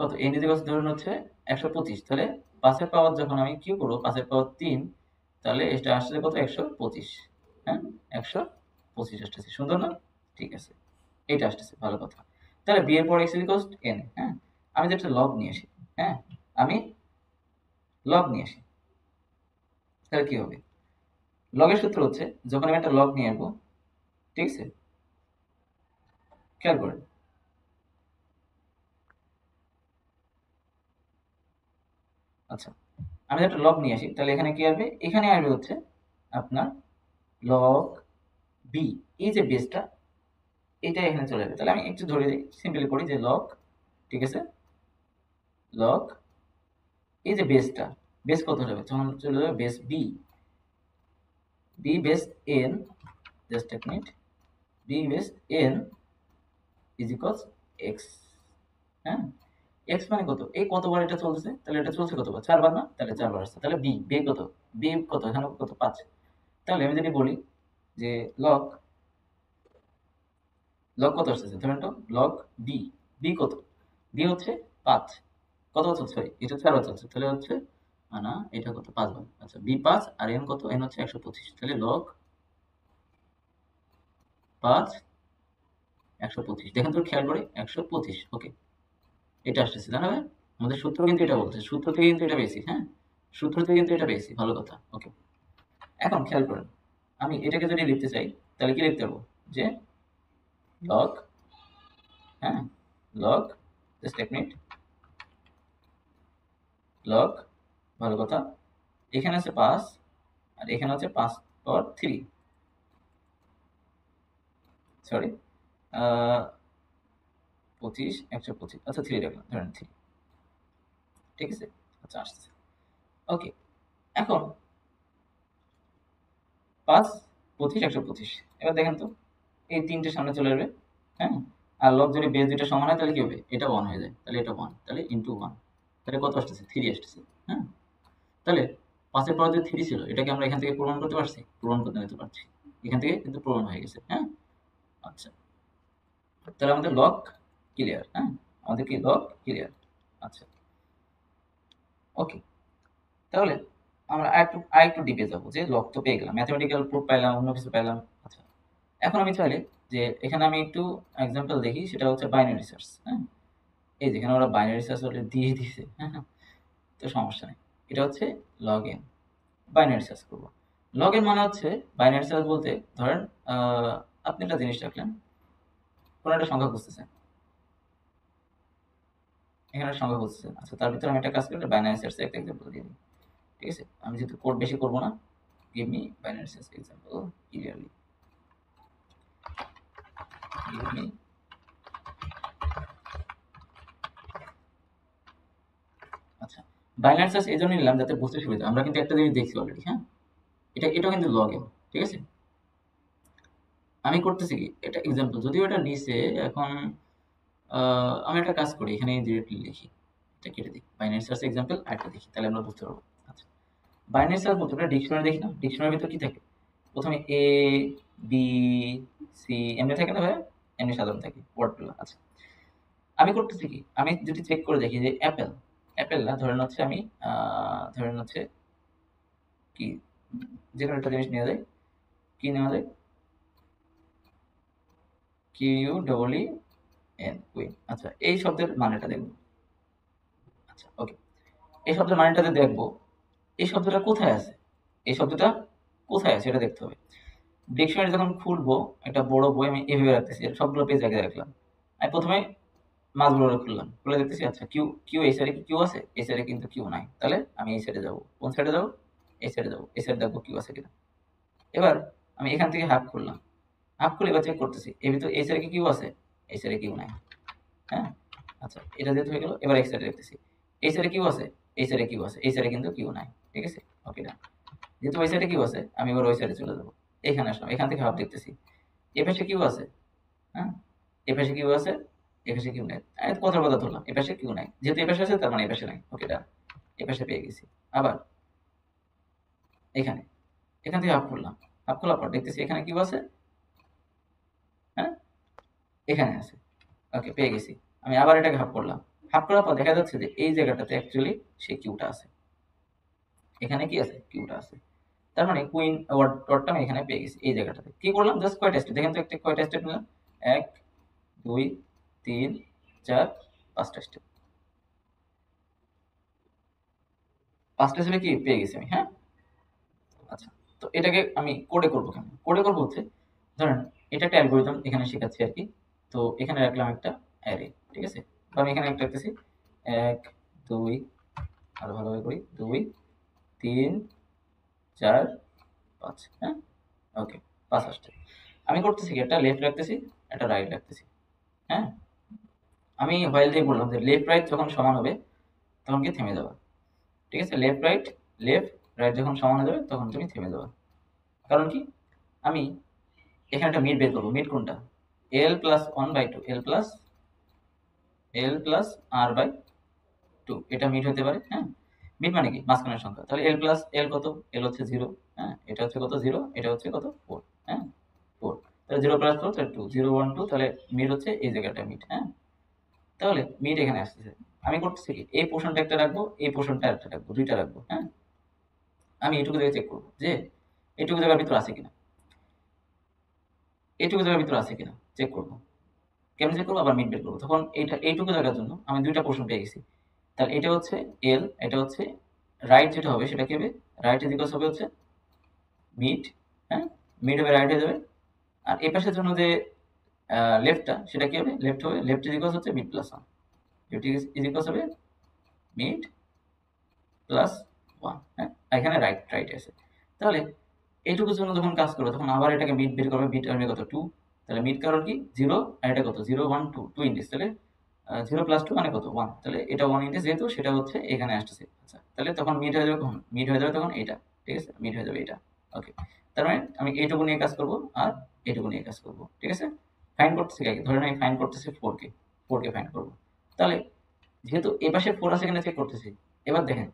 কত, এন ইজ ইকুয়ালস ধরেন হচ্ছে 125, তাহলে 5-এর পাওয়ার যখন আমি কিউ করবো, 5-এর পাওয়ার 3, তাহলে এটা আসছে কত, 125, হ্যাঁ, 125 আসতেছে, সুন্দর না, ঠিক আছে, এইটা আসতেছে, ভালো কথা। তাহলে বি এর পর এক্স ইকুয়ালস এন, হ্যাঁ। আমি যে একটা লগ নিয়ে আসি, হ্যাঁ, আমি লগ নিয়ে আসি, তাহলে কি হবে, লগের সূত্র হচ্ছে, যখন আমি একটা লগ নিয়ে আসবো, ঠিক আছে, খেয়াল করেন, আচ্ছা, আমি যে একটা লগ নিয়ে আসি, তাহলে এখানে কি আসবে, এখানে আসবে হচ্ছে আপনার লগ বি, এই যে বেসটা, এটা এখানে চলে যাবে। তাহলে আমি একটু ধরে দিই, সিম্পলি করি যে লগ, ঠিক আছে, লগ, এই যে বেসটা, বেস কত যাবে, তখন চলে যাবে base b, b base n, just এক মিনিট, b base n is equals x, হ্যাঁ। এক্স মানে কত, এই কতবার এটা চলছে, তাহলে এটা চলছে কতবার, 4 বার না, তাহলে 4 বার আসছে, তাহলে বি, বি কত, বি কত, এখানে কত, 5। তাহলে আমি যদি বলি যে লগ, লগ কত আসতেছে, ধরেন তো লগ বি, বি কত, বি হচ্ছে 5, কত বছর, সরি এটা 4 বার চলছে, তাহলে হচ্ছে না, এটা কত, 5 বার, আচ্ছা বি 5 আর এন কত, এন হচ্ছে 125, তাহলে লগ 5 125, দেখেন তো খেয়াল করে, 125, ওকে, এটা আসতেছে, তাই না ভাই? আমাদের সূত্র কিন্তু এটা বলছে, সূত্র থেকে কিন্তু এটা বেশি, হ্যাঁ, সূত্র থেকে কিন্তু এটা বেশি, ভালো কথা, ওকে। এখন খেয়াল করেন, আমি এটাকে যদি লিখতে চাই, তাহলে কি লিখতে পারবো, যে লগ, হ্যাঁ, লগ, জাস্ট এক মিনিট, লগ, ভালো কথা, এখানে আছে 5 আর এখানে হচ্ছে 5 পাওয়ার 3, সরি 25 125, আচ্ছা 3 রাখলাম, ধরেন 3, ঠিক আছে। আচ্ছা আসছে, ওকে। এখন 5 25 125, এবার দেখেন তো এই 3টে সামনে চলে আসবে, হ্যাঁ। আর লব যদি বেস দুইটা সমান হয় তাহলে কি হবে, এটা 1 হয়ে যায়, তাহলে এটা 1, তাহলে ইনটু 1, তাহলে কত আসতেছে 3 আসতেছে, হ্যাঁ। তাহলে 5 এর পাওয়ার যে 3 ছিল এটাকে আমরা এখান থেকে প্রমাণ করতে পারছি, প্রমাণ করতে নিতে পারছি, এখান থেকে কিন্তু প্রমাণ হয়ে গেছে, হ্যাঁ। আচ্ছা, তাহলে আমাদের লগ ক্লিয়ার, হ্যাঁ, আমাদের কি লগ ক্লিয়ার। আচ্ছা, ওকে। তাহলে আমরা আরেকটু ডিপে যাবো, যে লগ তো পেয়ে গেলাম, ম্যাথমেটিক্যাল প্রুফ পাইলাম, অন্য কিছু পাইলাম। আচ্ছা, এখন আমি চাইলে যে এখানে আমি একটু এক্সাম্পল দেখি, সেটা হচ্ছে বাইনারি সার্চ, হ্যাঁ। এই যেখানে ওরা বাইনারি সার্চ ওটা দিয়ে দিছে, হ্যাঁ হ্যাঁ, তো সমস্যা নেই। এটা হচ্ছে লগ এন, বাইনারি সার্চ করবো। লগ এন মানে হচ্ছে বাইনারি সার্চ বলতে ধরেন আপনি একটা জিনিস রাখলেন, কোনো একটা সংখ্যা খুঁজতেছেন, এখানে সংখ্যা খুঁজতেছেন। আচ্ছা, তার ভিতরে আমি একটা কাজ করি, বাইনারি সার্চের একটা এক্সাম্পল দিয়ে দিই, ঠিক আছে। আমি যেহেতু কোড বেশি করবো না, give me binary search example clearly, give me, আচ্ছা বাইনারি সার্চ এই জন্য নিলাম যাতে বুঝতে সুবিধা, আমরা কিন্তু একটা জিনিস দেখছি অলরেডি, হ্যাঁ। এটাও কিন্তু লগ ইন, ঠিক আছে। আমি করতেছি কি, এটা এক্সাম্পল, যদিও এটা নিচে এখন আমি একটা কাজ করি, এখানে ডিরেক্টলি লিখি, এটা কেটে দিই, বাইনারি সার্চ এক্সাম্পল আরেকটা দেখি, তাহলে আমরা বুঝতে পারবো। আচ্ছা, বাইনারি সার্চ বলতে আমরা ডিকশনারি দেখি না, ডিকশনারির ভিতর কি থাকে, প্রথমে এ বি সি এমনি থাকে না ভাই, এমনি সাধারণ থাকে ওয়ার্ডগুলো। আচ্ছা, আমি করতেছি কি, আমি যদি চেক করে দেখি যে অ্যাপেল, অ্যাপেল না, ধরেন হচ্ছে আমি ধরেন হচ্ছে কি, যে কোনো একটা জিনিস নেওয়া যায়, কি নেওয়া যায়, Q double E N, queen. আচ্ছা, এই শব্দের মানেটা দেখবো। আচ্ছা, ওকে, এই শব্দের মানেটা যে দেখবো, এই শব্দটা কোথায় আছে, এই শব্দটা কোথায় আছে এটা দেখতে হবে। ডিকশনারি যখন খুলবো, একটা বড় বই আমি এভাবে রাখতেছি, সবগুলো পেজ আগে রাখলাম। আমি প্রথমে মাছ বড় খুললাম, খুলে দেখতেছি আচ্ছা কিউ, কিউ এই সাইডে কি কিউ আছে, এই সাইডে কিন্তু কিউ নাই, তাহলে আমি এই সাইডে যাবো, কোন সাইডে যাবো, এই সাইডে যাবো, এই সাইডে দেখবো কিউ আছে কিনা। এবার আমি এখান থেকে হাফ খুললাম, হাফ খুলে এবার চেক করতেছি এর ভিতর এই সাইডে কি কিউ আছে, এই সাইডে কিউ নাই, হ্যাঁ। আচ্ছা, এটা যেহেতু হয়ে গেল, এবার এই সাইডে দেখতেছি এই সাইডে কিউ আছে, এই সাইডে কিউ আছে, এই সাইডে কিন্তু কিউ নাই, ঠিক আছে, ওকে ডান। যেহেতু ওই সাইডে কিউ আছে, আমি এবার ওই সাইডে চলে যাবো, এখানে আসলাম, এখান থেকে হাফ দেখতেছি এ পাশে কিউ আছে, হ্যাঁ, এ পাশে কিউ আছে, এ পাশে কিউ নাই, আমি কথার কথা ধরলাম এ পাশে কিউ নাই, যেহেতু এ পাশে আছে তার মানে এ পাশে নাই, ওকে ডান, এ পাশে পেয়ে গেছি। আবার এখানে, এখান থেকে হাফ করলাম, হাফ খোলার পর দেখতেছি এখানে কিউ আছে, হ্যাঁ, এখানে আছে, ওকে পেয়ে গেছি। আমি আবার এটাকে হাফ করলাম, হাফ করার পর দেখা যাচ্ছে যে এই জায়গাটাতে অ্যাকচুয়ালি সেই কিউটা আছে, এখানে কি আছে, কিউটা আছে। তার মানে কুইন ওয়ার্ডটা আমি এখানে পেয়ে গেছি এই জায়গাটাতে। কি করলাম, জাস্ট কয়টা স্টেপ দেখেন তো, একটা কয়টা স্টেপ নিলাম, 1 2 3 4 5টা স্টেপ, 5টা স্টেপে কি পেয়ে গেছি আমি, হ্যাঁ। আচ্ছা, তো এটাকে আমি কোডে করবো, কেন কোডে করবো হচ্ছে, ধরেন এটা একটা অ্যালগরিদম এখানে শেখাচ্ছি আর কি। তো এখানে রাখলাম একটা অ্যারে, ঠিক আছে। তো আমি এখানে একটা রাখতেছি 1 2, আরো ভালোভাবে করি, 2 3 4 5, হ্যাঁ, ওকে, 5 আসছে। আমি করতেছি কি, একটা লেফট রাখতেছি, একটা রাইট রাখতেছি, হ্যাঁ। আমি হোয়াইল দিয়ে বললাম যে লেফট রাইট যখন সমান হবে তখন কি থেমে যাবে, ঠিক আছে। লেফট রাইট যখন সমান হয়ে যাবে তখন তুমি থেমে যাবে। কারণ কি, আমি এখানে একটা মিড বের করবো, মিড কোনটা, L plus 1/2, L plus R by 2, এটা মিড হতে পারে, হ্যাঁ। মিড মানে কি, মাঝখানের সংখ্যা, তাহলে এল প্লাস এল কত, এল হচ্ছে 0, হ্যাঁ, এটা হচ্ছে কত 0, এটা হচ্ছে কত 4, হ্যাঁ 4, তাহলে 0 প্লাস 4 তাহলে 2, 0 1 2, তাহলে মিড হচ্ছে এই জায়গাটা মিড, হ্যাঁ। তাহলে মিড এখানে আসতেছে, আমি করতেছি কি, এই পোর্শনটা একটা রাখবো, এই পোর্শনটা একটা রাখবো, দুইটা রাখবো, হ্যাঁ। আমি এইটুকু জায়গায় চেক করবো যে এইটুকু জায়গার ভিতর আছে কিনা, এইটুকু জায়গার ভিতর আছে কিনা চেক করবো। কেমন চেক করবো, আবার মিড বের করবো, তখন এইটুকু জায়গার জন্য আমি দুইটা পোর্শন পেয়ে গেছি। তাহলে এটা হচ্ছে এল, এটা হচ্ছে রাইট, যেটা হবে সেটা কি হবে, রাইট ইজিকলস হবে হচ্ছে মিড, হ্যাঁ, মিড হবে রাইট হয়ে যাবে। আর এই পাশের জন্য যে লেফটটা, সেটা কি হবে, লেফট হবে, লেফট ইজিকলস হচ্ছে মিড প্লাস 1, লেফট ইজিকলস হবে মিড প্লাস 1, হ্যাঁ। এখানে রাইট আছে। তাহলে এইটুকুর জন্য যখন কাজ করবে তখন আবার এটাকে মিড বের করবে, মিড আসবে কত 2, তাহলে মিড কারণ কি 0 আর এটা কত 0 1 2 2 ইন্ডিস, তাহলে 0 প্লাস 2 মানে কত 1, তাহলে এটা 1 ইন্ডিস যেহেতু সেটা হচ্ছে এখানে আসতেছে। আচ্ছা, তাহলে তখন মিড হয়ে যাবে, কখন মিড হয়ে যাবে তখন এটা, ঠিক আছে, মিড হয়ে যাবে এটা। ওকে, তার মানে আমি এইটুকু নিয়ে কাজ করব আর এইটুকু নিয়ে কাজ করব, ঠিক আছে। ফাইন্ড করতেছি কাকে, ধরেন আমি ফাইন্ড করতেছি 4 কে ফাইন্ড করব। তাহলে যেহেতু এই পাশে 4 আছে কিনা চেক করতেছি। এবার দেখেন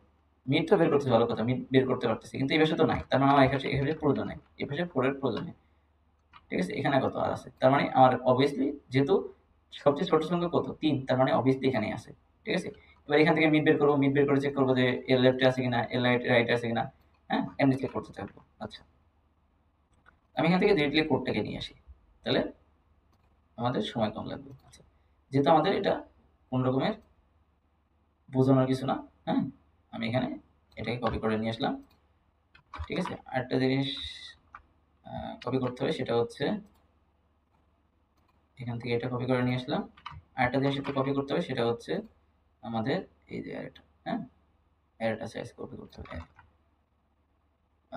মিড তো বের করতেছি, ভালো কথা, মিড বের করতে পারতেছি, কিন্তু এই পাশে তো নাই, তার মানে আমার এখানে প্রয়োজন নেই, এই পাশে 4 এর প্রয়োজন নেই, ঠিক আছে। এখানে কত আর আছে, তার মানে আমার অবভিয়াসলি যেহেতু সবচেয়ে ছোট সংখ্যা কত 3, তার মানে অবভিয়াসলি এখানেই আছে, ঠিক আছে। এবার এখান থেকে মিড বের করবো, মিড বের করে চেক করবো যে এর লেফটে আছে কিনা, এর রাইটে আছে কিনা, হ্যাঁ, এমনি চেক করতে থাকবো। আচ্ছা, আমি এখান থেকে ডিরেক্টলি কোডটাকে নিয়ে আসি, তাহলে আমাদের সময় কম লাগবে। আচ্ছা, যেহেতু আমাদের এটা কোন রকমের বোঝানোর কিছু না, হ্যাঁ, আমি এখানে এটাকে কপি করে নিয়ে আসলাম, ঠিক আছে। আরেকটা জিনিস কপি করতে হবে, সেটা হচ্ছে এখান থেকে এটা কপি করে নিয়ে আসলাম। আরেকটা জিনিস একটু কপি করতে হবে, সেটা হচ্ছে আমাদের এই যে অ্যারেটা, হ্যাঁ, অ্যারেটা সাইজ কপি করতে হবে।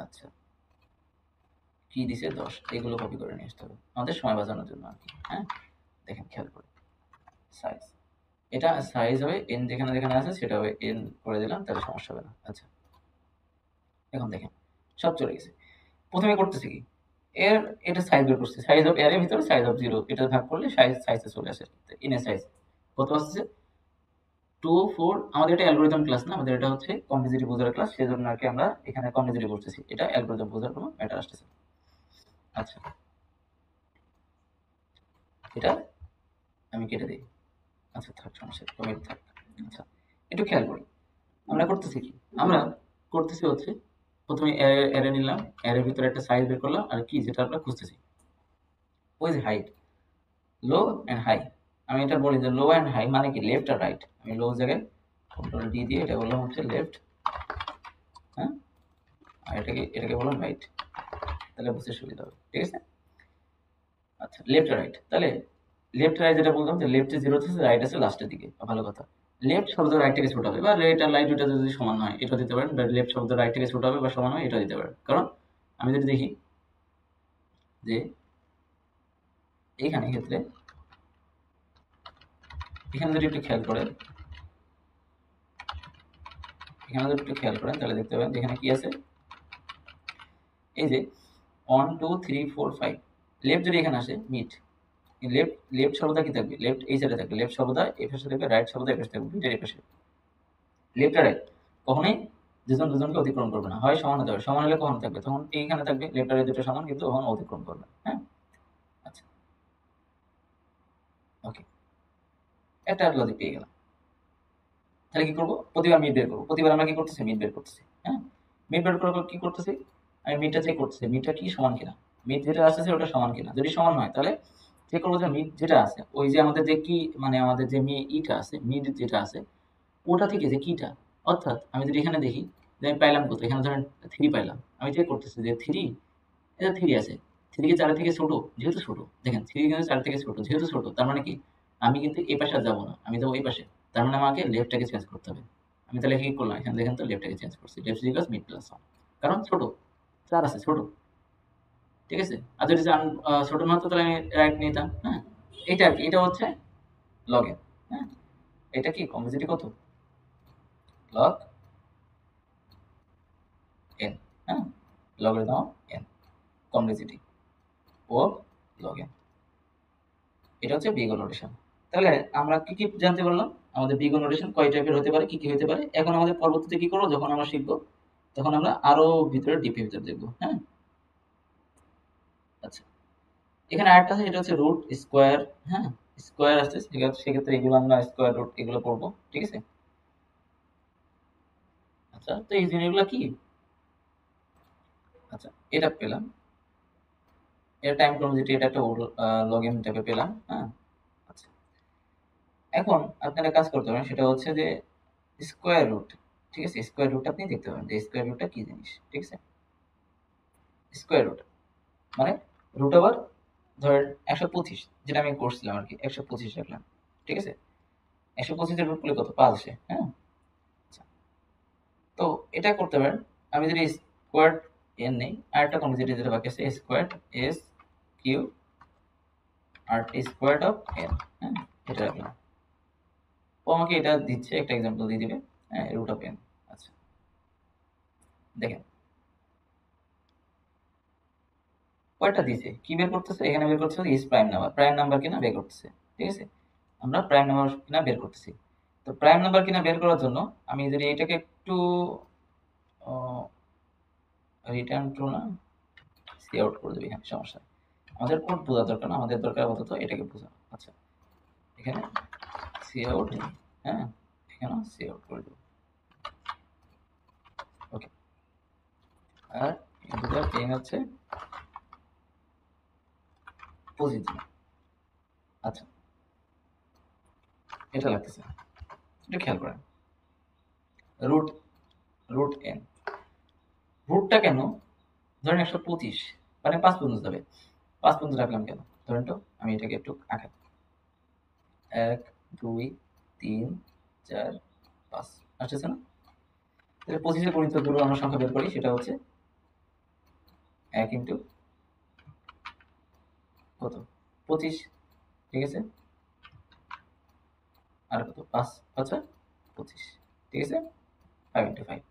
আচ্ছা, কি দিছে 10, এগুলো কপি করে নিয়ে আসতে হবে আমাদের সময় বাঁচানোর জন্য আর কি, হ্যাঁ। দেখেন খেয়াল করে সাইজ, এটা সাইজ হবে এন, যেখানে যেখানে আছে সেটা হবে এন করে দিলাম, তাহলে সমস্যা হবে না। আচ্ছা, এখন দেখেন সব চলে গেছে। প্রথমে করতেছি কি, এর এটা সাইজ বের করছে, সাইজ অফ এর ভিতরে সাইজ অফ 0, এটা ভাগ করলে সাইজে চলে আসে। ইনের সাইজ কত আসছে 2 4, আমাদের এটা অ্যালগরিদম ক্লাস না, আমাদের এটা হচ্ছে কমপ্লিসিটি বোঝার ক্লাস, সেজন্য আর কি আমরা এখানে কমপ্লিসিটি করতেছি, এটা অ্যালগরিদম বোঝার কোনো ম্যাটার আসতেছে। আচ্ছা, এটা আমি কেটে দিই। আচ্ছা থাক, সমস্যা কমে থাক। আচ্ছা, একটু খেয়াল করি আমরা করতেছি কি, আমরা করতেছি হচ্ছে প্রথমে অ্যারে নিলাম, অ্যারের ভিতরে একটা সাইজ বের করলাম, আর কি যেটা আমরা খুঁজতেছি ওই যে হাইট, লো অ্যান্ড হাই। আমি এটা বলি যে লো অ্যান্ড হাই মানে কি লেফট আর রাইট, আমি লো জায়গায় কন্ট্রোল ডি দিয়ে এটা বললাম হচ্ছে লেফট, হ্যাঁ, আর এটাকে বললাম রাইট, তাহলে বুঝতে সুবিধা হবে, ঠিক আছে। আচ্ছা, লেফট আর রাইট, তাহলে লেফট রাইট যেটা বললাম যে লেফটে 0 আছে, রাইট আছে লাস্টের দিকে, ভালো কথা। লেফট শব্দ রাইট থেকে ছোট হবে, বা লেফট আর রাইট দুটো যদি সমান হয় এটা দিতে পারেন, বা লেফট শব্দ রাইট থেকে ছোট হবে বা সমান হয় এটা দিতে পারেন। কারণ আমি যদি দেখি যে এইখানে ক্ষেত্রে এখানে যদি একটু খেয়াল করেন, এখানে যদি একটু খেয়াল করেন তাহলে দেখতে পাবেন যেখানে কি আছে, এই যে 1 2 3 4 5, লেফট যদি এখানে আসে মিড, লেফট লেফট সর্বদা কি থাকবে, লেফট এই সাইডে থাকবে, লেফট সর্বদা এই পাশে থাকবে, রাইট সর্বদা এই পাশে থাকবে, দুইটার এই পাশে। লেফট আর রাইট কখনোই দুজন দুজনকে অতিক্রম করবে না, হয় সমান হতে হবে, সমান হলে কখনো থাকবে তখন এইখানে থাকবে, লেফট আর রাইট দুটো সমান কিন্তু কখনো অতিক্রম করবে না, হ্যাঁ। আচ্ছা, ওকে, একটা লজিক পেয়ে গেলাম। তাহলে কি করবো, প্রতিবার মিড বের করবো, প্রতিবার আমরা কি করতেছি মিড বের করতেছি, হ্যাঁ। মিড বের করার পর কি করতেছি, আমি মিডটা চেক করতেছি, মিডটা কি সমান কিনা, মিড যেটা আসতেছে ওটা সমান কিনা, যদি সমান হয় তাহলে চেক করবো যে মিড যেটা আছে ওই যে আমাদের যে কি মানে আমাদের যে ইটা আছে, মিড যেটা আছে ওটা থেকে যে কিটা, অর্থাৎ আমি যদি এখানে দেখি যে আমি পাইলাম কত, এখানে ধরেন 3 পাইলাম, আমি চেক করতেছি যে 3, এটা 3 আছে, 3 কি 4 থেকে ছোট, যেহেতু ছোট, দেখেন 3 কিন্তু 4 থেকে ছোট, যেহেতু ছোট তার মানে কি আমি কিন্তু এই পাশে আর যাবো না, আমি যাবো এই পাশে, তার মানে আমাকে লেফটটাকে চেঞ্জ করতে হবে। আমি তাহলে কি করলাম, এখানে দেখেন তো লেফটটাকে চেঞ্জ করছি, লেফট ইকুয়ালস মিড প্লাস 1, কারণ ছোট 4 আছে ছোট, ঠিক আছে। আর যদি ছোট না হতো তাহলে আমি রাইট নিতাম, হ্যাঁ। এইটা আর কি, এটা হচ্ছে লগ এন, হ্যাঁ। এটা কি কমপ্লিসিটি কত, লগ এন, হ্যাঁ, লগারিদম অফ এন, কমপ্লিসিটি ও লগ এন, এটা হচ্ছে বিগ নোটেশন। তাহলে আমরা কি কি জানতে পারলাম, আমাদের বিগ নোটেশন কয় টাইপের হতে পারে, কি কি হতে পারে। এখন আমাদের পরবর্তীতে কি করবো, যখন আমরা শিখবো তখন আমরা আরো ভিতরে ডিপে ভিতরে দেখবো, হ্যাঁ। আচ্ছা, এখানে আরেকটা আছে, এটা হচ্ছে রুট স্কোয়ার, হ্যাঁ, স্কোয়ার আসছে, সেক্ষেত্রে এগুলো আমরা স্কোয়ার রুট এগুলো পড়বো, ঠিক আছে। আচ্ছা, তো এই জিনিসগুলো কি, আচ্ছা এটা পেলাম, এটা টাইম কমপ্লিট, এটা একটা লগ ইন টাইপে পেলাম, হ্যাঁ। আচ্ছা, এখন আপনারা কাজ করতে পারেন, সেটা হচ্ছে যে স্কোয়ার রুট, ঠিক আছে, স্কোয়ার রুট আপনি দেখতে পারেন যে স্কোয়ার রুটটা কি জিনিস, ঠিক আছে। স্কোয়ার রুট মানে রুট ওভার ধরেন 125, যেটা আমি করছিলাম আর কি, 125 রাখলাম, ঠিক আছে। 125 এর রুট করলে কত 5 আসে, হ্যাঁ। আচ্ছা, তো এটা করতে পারেন আমি যদি স্কোয়ার এন নেই, আরেকটা কমপ্লিসিটি যেটা বাকি আছে square S Q R square of N, হ্যাঁ এটা রাখলাম। ও আমাকে এটা দিচ্ছে, একটা এক্সাম্পল দিয়ে দিবে, হ্যাঁ রুট অফ এন। আচ্ছা দেখেন কয়টা দিয়েছে, কি বের করতেছে, এখানে বের করতেছে ইস প্রাইম নাম্বার কিনা বের করতেছে। ঠিক আছে, আমরা প্রাইম নাম্বার কিনা বের করতেছি। তো প্রাইম নাম্বার কিনা বের করার জন্য আমি যদি এটাকে একটু রিটার্ন ট্রু না সি আউট করে দেবে, এখানে সমস্যা আমাদের কোড বোঝা দরকার না, আমাদের দরকার আপাতত এটাকে বোঝা। আচ্ছা এখানে সি আউট, হ্যাঁ এখানে সি আউট করে দেবো। ওকে, আর ইন্টিজার এন হচ্ছে পজিটিভ। আচ্ছা এটা লাগতেছে, এটা খেয়াল করেন, রুট রুট এন, রুটটা কেন ধরেন 125 মানে 5 পর্যন্ত যাবে, 5 পর্যন্ত রাখলাম কেন ধরেন তো, আমি এটাকে একটু আঁকাই 1 2 3 4 5 আসতেছে না? তাহলে 25 এর গুণিতক গুলো আমরা সংখ্যা বের করি, সেটা হচ্ছে 1 ইন্টু কত 25, ঠিক আছে, আর কত 5 আচ্ছা 25, ঠিক আছে 5 ইন্টু 5।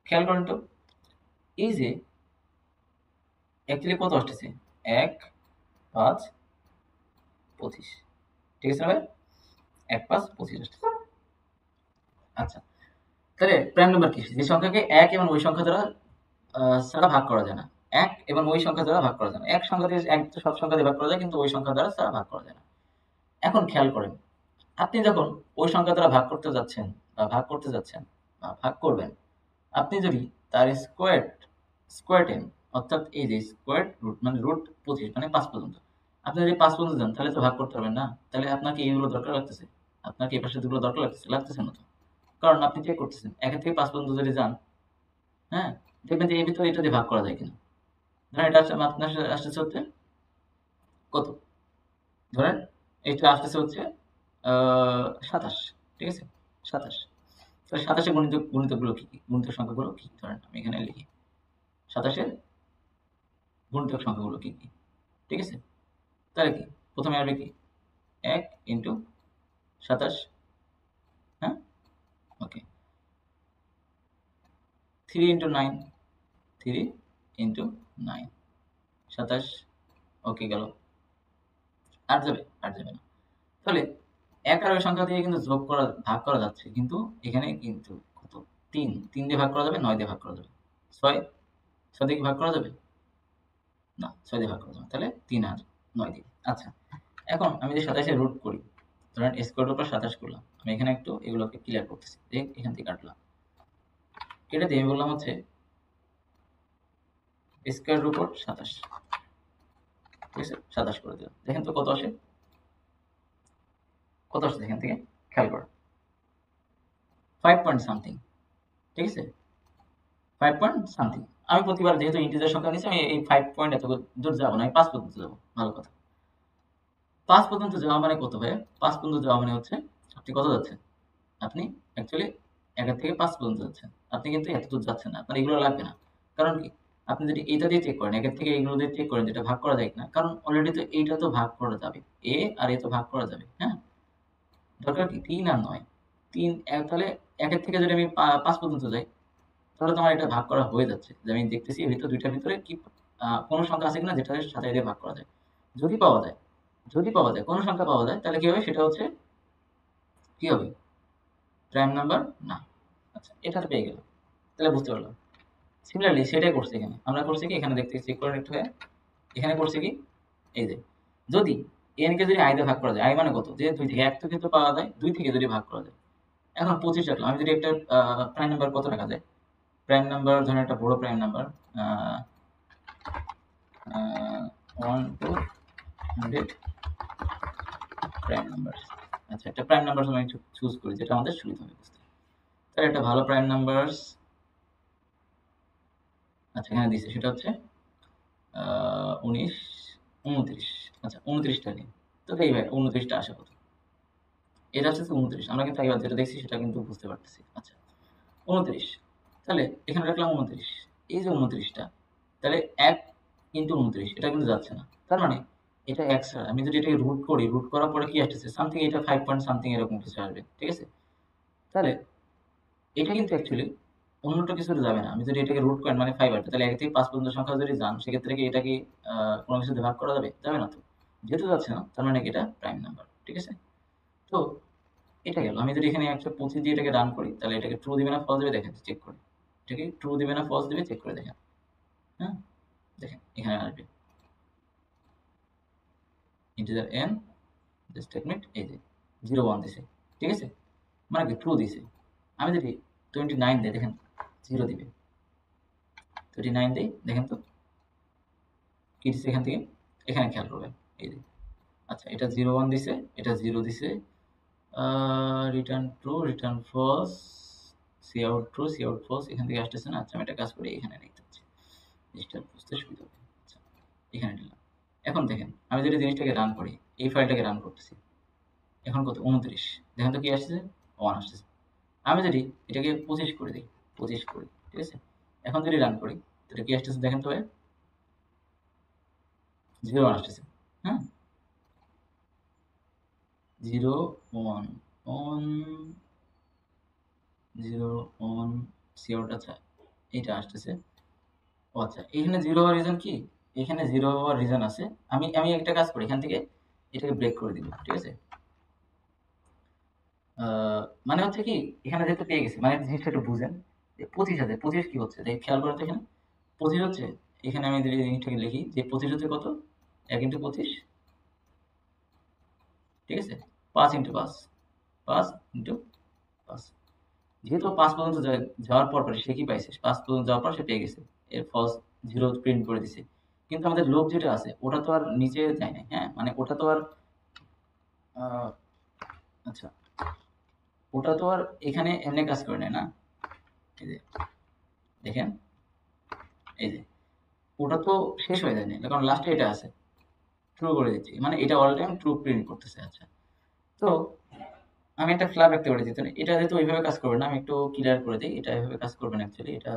খেয়াল করেন তো এই যে অ্যাকচুয়ালি কত আসতেছে 1 5 25, ঠিক আছে না ভাই, 1 5 25 আসতেছে। আচ্ছা তাহলে প্রাইম নাম্বার কি, যে সংখ্যাকে 1 এবং ওই সংখ্যা দ্বারা ছাড়া ভাগ করা যায় না, 1 এবং ওই সংখ্যা দ্বারা ভাগ করা যায় না, এক সংখ্যা দিয়ে 1 তো সব সংখ্যা দিয়ে ভাগ করা যায়, কিন্তু ওই সংখ্যা দ্বারা ছাড়া ভাগ করা যায় না। এখন খেয়াল করেন, আপনি যখন ওই সংখ্যা দ্বারা ভাগ করতে যাচ্ছেন বা ভাগ করতে যাচ্ছেন বা ভাগ করবেন, আপনি যদি তার স্কোয়ার টেন, অর্থাৎ এই যে স্কোয়ার রুট মানে রুট 25 মানে 5 পর্যন্ত, আপনি যদি 5 পর্যন্ত যান তাহলে তো ভাগ করতে পারবেন না, তাহলে আপনাকে এইগুলো দরকার লাগতেছে, আপনাকে এই পাশে দুগুলো দরকার লাগতেছে না তো, কারণ আপনি চেক করতেছেন 1 থেকে 5 পর্যন্ত যদি যান, হ্যাঁ দেখবেন যে এর ভিতরে এটা দিয়ে ভাগ করা যায় কিনা। ধরেন এটা আপনার আসতেছে হচ্ছে কত, ধরেন এটা আসতেছে হচ্ছে 27, ঠিক আছে 27, তাহলে 27 এর গুণিতকগুলো কি কি, গুণিতক সংখ্যাগুলো কি, ধরেন আমি এখানে লিখি 27 এর গুণিতক সংখ্যাগুলো কি কি, ঠিক আছে, তাহলে কি প্রথমে আসবে কি 1 ইন্টু 27, হ্যাঁ ওকে, 3 ইন্টু 9, 3 ইন্টু 9 27, ওকে গেল, আর যাবে না, তাহলে 1 আর ওই সংখ্যা দিয়ে কিন্তু যোগ করা ভাগ করা যাচ্ছে, কিন্তু এখানে কিন্তু কত 3 দিয়ে ভাগ করা যাবে, 9 দিয়ে ভাগ করা যাবে, 6 দিয়ে কি ভাগ করা যাবে না, 6 দিয়ে ভাগ করা যাবে, তাহলে 3 আর 9 দিয়ে। আচ্ছা এখন আমি যদি 27 এর রুট করি, ধরেন স্কোয়ারের উপর 27 করলাম, আমি এখানে একটু এগুলোকে ক্লিয়ার করতেছি, এখান থেকে কাটলাম, কেটে দিয়ে আমি বললাম হচ্ছে স্কোয়ারের উপর 27, ঠিক আছে 27 করে দিলাম, দেখেন তো কত আসে, কত আসছে এখান থেকে খেয়াল করো 5 পয়েন্ট সামথিং, ঠিক আছে 5 পয়েন্ট সামথিং। আমি প্রতিবার যেহেতু ইন্টিজার সংখ্যা নিচ্ছি, আমি এই 5 পয়েন্ট এত দূর যাবো না, আমি 5 পর্যন্ত যাবো, ভালো কথা। 5 পর্যন্ত যাওয়া মানে কত ভাই, 5 পর্যন্ত যাওয়া মানে হচ্ছে আপনি কত যাচ্ছেন, আপনি অ্যাকচুয়ালি 1 থেকে 5 পর্যন্ত যাচ্ছেন, আপনি কিন্তু এত দূর যাচ্ছেন না, আপনার এগুলো লাগবে না। কারণ কি, আপনি যদি এইটা দিয়ে চেক করেন, 1 থেকে এইগুলো দিয়ে চেক করেন যেটা ভাগ করা যায় কিনা, কারণ অলরেডি তো এইটা তো ভাগ করা যাবে, এ আর এ তো ভাগ করা যাবে, হ্যাঁ দরকার কি 3 আর 9, 3 তাহলে 1 থেকে যদি আমি 5 পর্যন্ত যাই, তাহলে তোমার এটা ভাগ করা হয়ে যাচ্ছে, যে আমি দেখতেছি এর ভিতর দুইটার ভিতরে কি কোনো সংখ্যা আছে কিনা যেটার সাথে দিয়ে ভাগ করা যায়, যদি পাওয়া যায়, কোনো সংখ্যা পাওয়া যায়, তাহলে কি হবে, সেটা হচ্ছে কি হবে প্রাইম নাম্বার না। আচ্ছা এটা তো পেয়ে গেলাম, তাহলে বুঝতে পারলাম। সিমিলারলি সেটাই করছি এখানে, আমরা করছি কি এখানে দেখতে চেক করে নিতে হয়, এখানে করছি কি এই যে যদি n কে যদি i দিয়ে ভাগ করা যায়, i মানে কত, যে 2 থেকে 1 থেকে তো পাওয়া যায়, 2 থেকে যদি ভাগ করা যায়, এখন 25 রাখলাম, আমি যদি একটা প্রাইম নাম্বার কত রাখা যায়, প্রাইম নাম্বার ধরেন একটা বড় prime number 1 to 100 prime number. আচ্ছা একটা প্রাইম নাম্বার আমি চুজ করি যেটা আমাদের সুবিধা হবে বুঝতে, তাহলে একটা ভালো প্রাইম নাম্বার, আচ্ছা এখানে দিয়েছে সেটা হচ্ছে 19 29, আচ্ছা 29টা নিন, তো এই ভাই 29টা আসে কত, এটা হচ্ছে 29, আমরা কিন্তু আগেবার যেটা দেখছি সেটা কিন্তু বুঝতে পারতেছি। আচ্ছা 29, তাহলে এখানে রাখলাম 29, এই যে 29টা, তাহলে 1 ইন্টু 29 এটা কিন্তু যাচ্ছে না, তার মানে এটা 1 ছাড়া আমি যদি এটাকে রুট করি, রুট করার পরে কি আসতেছে সামথিং, এটা 5 পয়েন্ট সামথিং এরকম কিছু আসবে, ঠিক আছে। তাহলে এটা কিন্তু অ্যাকচুয়ালি অন্যটা কিছুতে যাবে না। আমি যদি এটাকে রুট করেন মানে 5 আসবে, তাহলে 1 থেকে 5 পর্যন্ত সংখ্যা যদি যান সেক্ষেত্রে কি এটাকে কোনো কিছুতে ভাগ করা যাবে? যাবে না তো। যেহেতু যাচ্ছে না তার মানে কি এটা প্রাইম নাম্বার, ঠিক আছে। তো এটা গেল। আমি যদি এখানে 125 দিয়ে এটাকে রান করি তাহলে এটাকে ট্রু দিবে না ফলস দিবে দেখেন চেক করে। এটাকে ট্রু দিবে না ফলস দিবে চেক করে দেখেন। হ্যাঁ? দেখেন এখানে আসবে ইন্টিজার n জাস্ট স্টেটমেন্ট এই যে 01 দিছে। ঠিক আছে? মানে কি ট্রু দিছে। আমি যদি 29 দেই দেখেন 0 দিবে। 29 দেই দেখেন তো কি দিছে এখান থেকে? এখানে খেয়াল করবেন। এই যে আচ্ছা এটা 01 দিছে, এটা 0 দিছে। Return true, return false, cout true, cout false এখান থেকে আসতেছে না। আচ্ছা আমি একটা কাজ করি এখানে লিখতে হচ্ছে। জিনিসটা বুঝতে সুবিধা হবে। আচ্ছা এখানে দিলাম। এখন দেখেন আমি যদি জিনিসটাকে রান করি, এই ফাইলটাকে রান করতেছি। এখন কত? 29 দেখেন তো কি আসতেছে? 1 আসতেছে। আমি যদি এটাকে 25 করে দিই, 25 করি, ঠিক আছে? এখন যদি রান করি তাহলে কি আসতেছে দেখেন তো ভাই? 01 আসতেছে। হ্যাঁ? 0 1 1 0 1 সি আউট আচ্ছা এটা আসতেছে। ও আচ্ছা এখানে 0 হওয়ার রিজন কি? এখানে 0 হওয়ার রিজন আছে। আমি আমি একটা কাজ করি এখান থেকে এটাকে ব্রেক করে দিব, ঠিক আছে? মানে হচ্ছে কি এখানে যেহেতু পেয়ে গেছি মানে জিনিসটা একটু বুঝেন যে 25 আছে, 25 কি হচ্ছে দেখে খেয়াল করেন তো এখানে 25 হচ্ছে, এখানে আমি যদি জিনিসটাকে লিখি যে 25 হচ্ছে কত 1 ইন্টু 25, ঠিক আছে, 5 ইন্টু 5, 5 ইন্টু 5, যেহেতু 5 পর্যন্ত যাওয়ার পর পরে সে কি পাইছে 5 পর্যন্ত যাওয়ার পর সে পেয়ে গেছে, এর ফলস 0 প্রিন্ট করে দিছে। কিন্তু আমাদের লোক যেটা আছে ওটা তো আর নিচে যায় নাই, হ্যাঁ মানে ওটা তো আর আহ, আচ্ছা ওটা তো আর এখানে এমনি কাজ করে নাই না, এই যে দেখেন এই যে ওটা তো শেষ হয়ে যায়নি কারণ লাস্টে এটা আছে, ট্রু করে দিচ্ছি মানে এটা অল টাইম ট্রু প্রিন্ট করতেছে। আচ্ছা তো আমি একটা ফ্ল্যাগ রাখতে পারি যেহেতু এটা যেহেতু ওইভাবে কাজ করবে না, আমি একটু ক্লিয়ার করে দিই এটা এভাবে কাজ করবে না অ্যাকচুয়ালি, এটা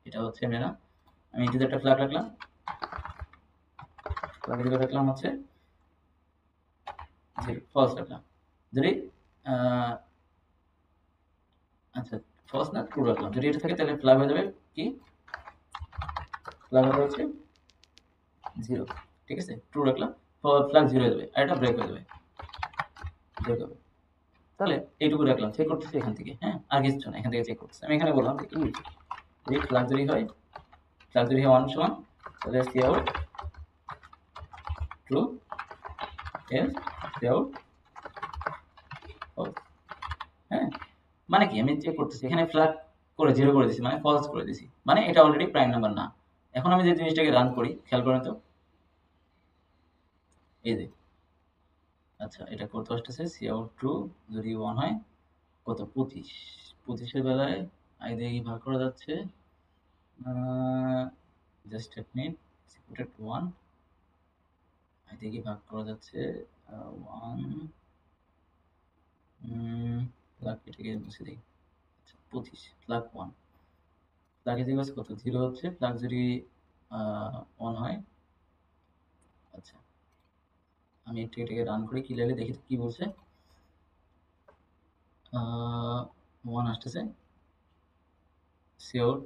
এটা হচ্ছে এমনি না। আমি যদি একটা ফ্ল্যাগ রাখলাম, ফ্ল্যাগ যদি রাখলাম হচ্ছে যে ফলস রাখলাম, যদি আহ, আচ্ছা ফলস না ট্রু রাখলাম, যদি এটা থাকে তাহলে ফ্ল্যাগ হয়ে যাবে কি, ফ্ল্যাগ হবে হচ্ছে 0, ঠিক আছে, ট্রু রাখলাম ফ্ল্যাগ 0 হয়ে যাবে আর এটা ব্রেক হয়ে যাবে, ব্রেক হবে। তাহলে এইটুকু রাখলাম, চেক করতেছি এখান থেকে, হ্যাঁ আর কিছু না, এখান থেকে চেক করতেছি। আমি এখানে বললাম যে if ফ্ল্যাগ যদি হয়, ফ্ল্যাগ যদি হয় 1 সমান তাহলে cout true, else cout false. হ্যাঁ মানে কি আমি চেক করতেছি এখানে ফ্ল্যাগ করে 0 করে দিছি মানে ফলস করে দিছি, মানে এটা অলরেডি প্রাইম নাম্বার না। এখন আমি যে জিনিসটাকে রান করি খেয়াল করেন তো এই যে আচ্ছা এটা কত আসতেছে সি আউট ট্রু, যদি 1 হয় কত 25, 25 এর বেলায় আই দিয়ে কি ভাগ করা যাচ্ছে, জাস্ট এ মিনিট, সিকুরেট 1 আই দিয়ে কি ভাগ করা যাচ্ছে 1 ফ্ল্যাগ এটাকে মুছে দিই। আচ্ছা 25 ফ্ল্যাগ 1 ফ্ল্যাগের জায়গায় কত 0 হচ্ছে, ফ্ল্যাগ যদি 1 হয়, আচ্ছা আমি একটু এটাকে রান করে ক্লিয়ারলি দেখি তো কি বলছে। 1 আসতেছে সি আউট,